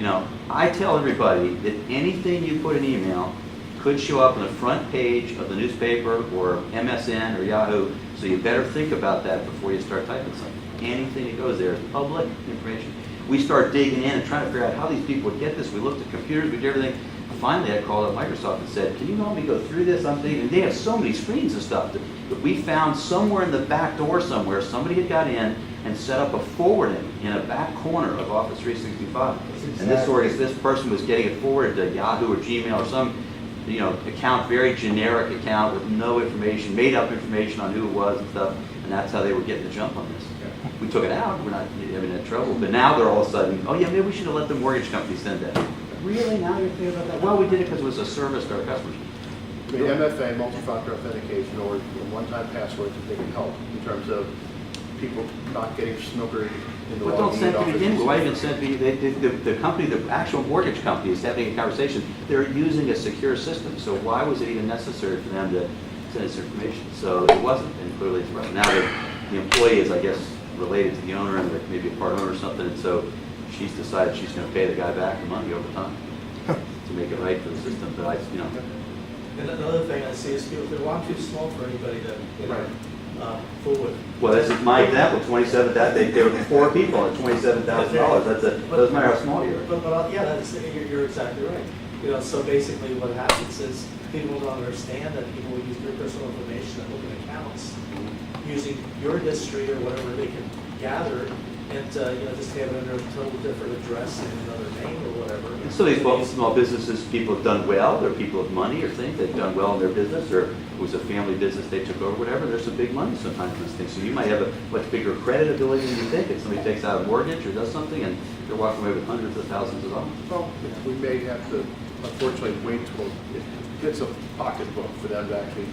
I tell everybody that anything you put in email could show up on the front page of the newspaper or MSN or Yahoo, so you better think about that before you start typing something. Anything that goes there is public information. We start digging in and trying to figure out how these people would get this. We looked at computers, we did everything. Finally, I called up Microsoft and said, can you help me go through this? I'm thinking, they have so many screens and stuff that we found somewhere in the back door somewhere, somebody had got in and set up a forwarding in a back corner of Office 365. And this person was getting it forwarded to Yahoo or Gmail or some account, very generic account with no information, made up information on who it was and stuff. And that's how they were getting the jump on this. We took it out, we're not having that trouble. But now they're all of a sudden, oh yeah, maybe we should have let the mortgage company send that. Really? Now you're thinking about that? Well, we did it because it was a service to our customers. The MFA, multi-factor authentication, or one-time passwords, if they can help in terms of people not getting snookered in the But don't send to begin with. Why even send the company, the actual mortgage company is having a conversation. They're using a secure system. So why was it even necessary for them to send this information? So it wasn't, and clearly it's right. Now the employee is, I guess, related to the owner and maybe a part owner or something, and so she's decided she's going to pay the guy back the money over time to make it right for the system. But And another thing I see is people, they're too small for anybody to, fool with. Well, this is my example, 27, there were four people at $27,000. Doesn't matter how small you are. But you're exactly right. So basically what happens is people don't understand that people use your personal information and open accounts using your history or whatever they can gather, and just have it under a total different address and another name or whatever. And so these small businesses, people have done well, they're people with money or things, they've done well in their business, or it was a family business they took over, whatever. There's some big money sometimes in this thing. So you might have a much bigger credit ability than you think. If somebody takes out a mortgage or does something and they're walking away with hundreds of thousands of dollars. Well, we may have to, unfortunately, wait till it hits a pocketbook for them to actually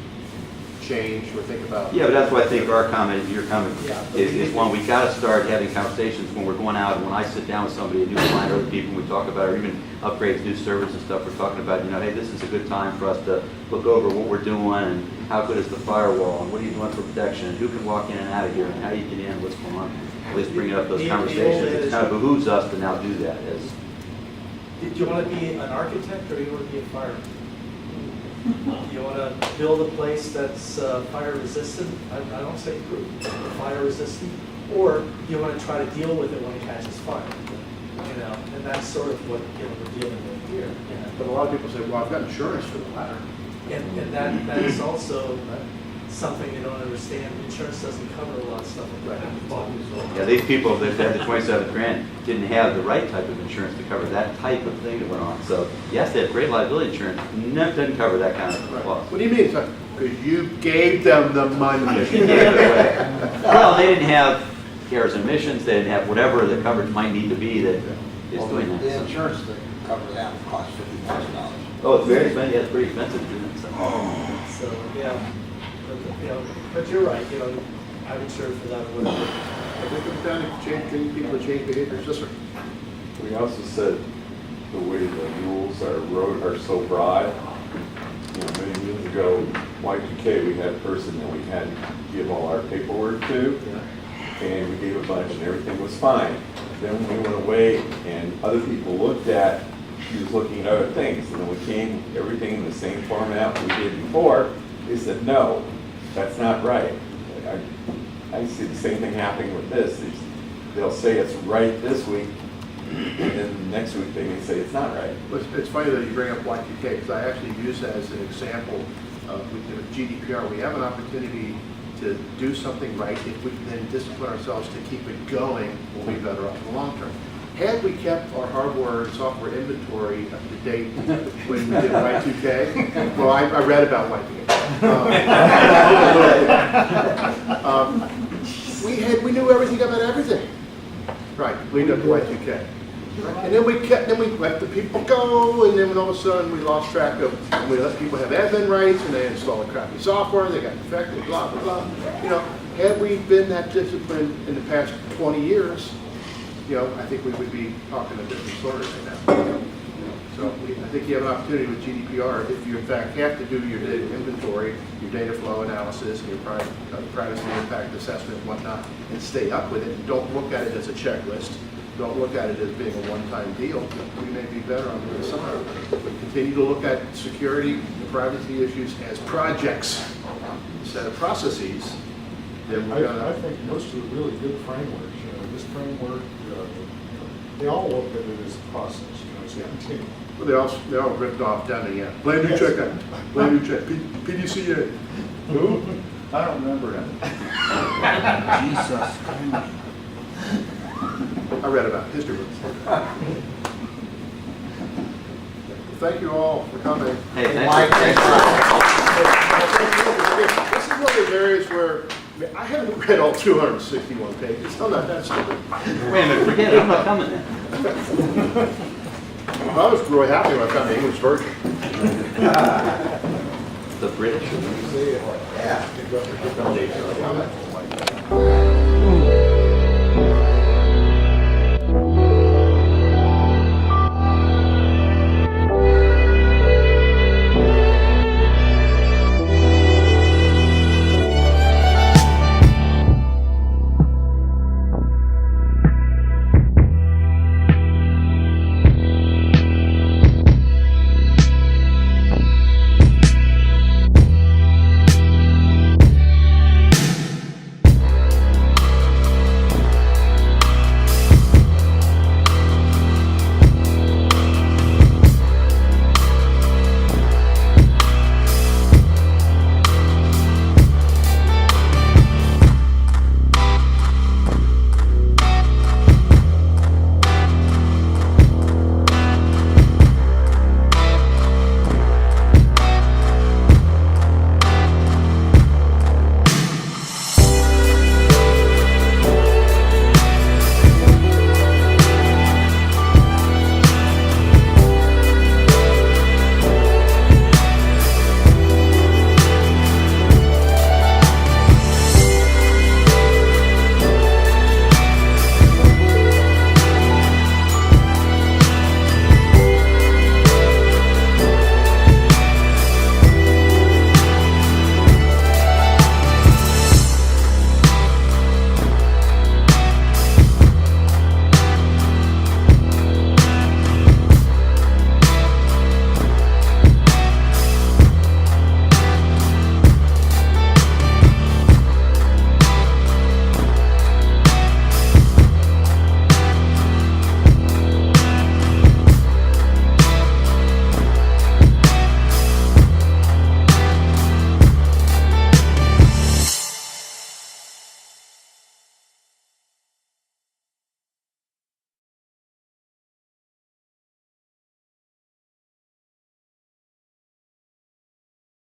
change or think about. Yeah, but that's why I think our comment, your comment, is one, we got to start having conversations when we're going out, and when I sit down with somebody, a new client or other people, we talk about, or even upgrades, new servers and stuff, we're talking about, hey, this is a good time for us to look over what we're doing, and how good is the firewall, and what are you doing for protection, and who can walk in and out of here, and how you get in, what's going on. At least bringing up those conversations, it kind of behooves us to now do that. Do you want to be an architect or do you want to be a fireman? You want to build a place that's fire resistant? I don't say proof, fire resistant. Or you want to try to deal with it when it catches fire? And that's sort of what we're dealing with here. But a lot of people say, well, I've got insurance for the ladder. And that is also something they don't understand. Insurance doesn't cover a lot of stuff like that. Yeah, these people that had the 27 grand didn't have the right type of insurance to cover that type of thing that went on. So yes, they have great liability insurance, no, it doesn't cover that kind of loss. What do you mean? Because you gave them the money. Because you gave it away. Well, they didn't have errors and omissions, they didn't have whatever the coverage might need to be that is doing that. The So- insurance to cover that would cost $50,000. Oh, it's very expensive, yeah, it's pretty expensive to do that, so. So, yeah, but you're right, I'm insured for that or whatever. I think it comes down to getting people to change behaviors. Yes, sir. We also said the way the rules are so broad. Many years ago, Y2K, we had a person that we had to give all our paperwork to, and we gave a bunch and everything was fine. Then we went away and other people looked at, he was looking at other things, and then we came, everything in the same format we did before. They said, no, that's not right. I see the same thing happening with this. They'll say it's right this week, and then next week they may say it's not right. It's funny that you bring up Y2K, because I actually use that as an example with GDPR. We have an opportunity to do something right. If we can then discipline ourselves to keep it going, we'll be better off in the long term. Had we kept our hardware and software inventory up to date when we did Y2K, well, I read about Y2K. We knew everything about everything. Right, leading up to Y2K. And then we let the people go, and then when all of a sudden we lost track of, and we let people have admin rights, and they installed crappy software, they got infected, blah, blah, blah. Had we been that disciplined in the past 20 years, I think we would be talking a different story right now. So I think you have an opportunity with GDPR, if you in fact have to do your data inventory, your data flow analysis, and your privacy impact assessment and whatnot, and stay up with it, and don't look at it as a checklist. Don't look at it as being a one-time deal. We may be better on the other side. But continue to look at security and privacy issues as projects instead of processes. Then we're I gonna. think most of the really good frameworks, this framework, they all look at it as a process, it's a continuum. Well, they're all ripped off down to the end. Land new check, PDCA. Who? I don't remember him. Jesus. I read about it, history books. Thank you all for coming. Hey, Mike, thanks. This is one of those areas where I haven't read all 261 pages. I'm not that stupid. Wait a minute, forget it, I'm not coming then. I was really happy when I found the English version. The British. Yeah.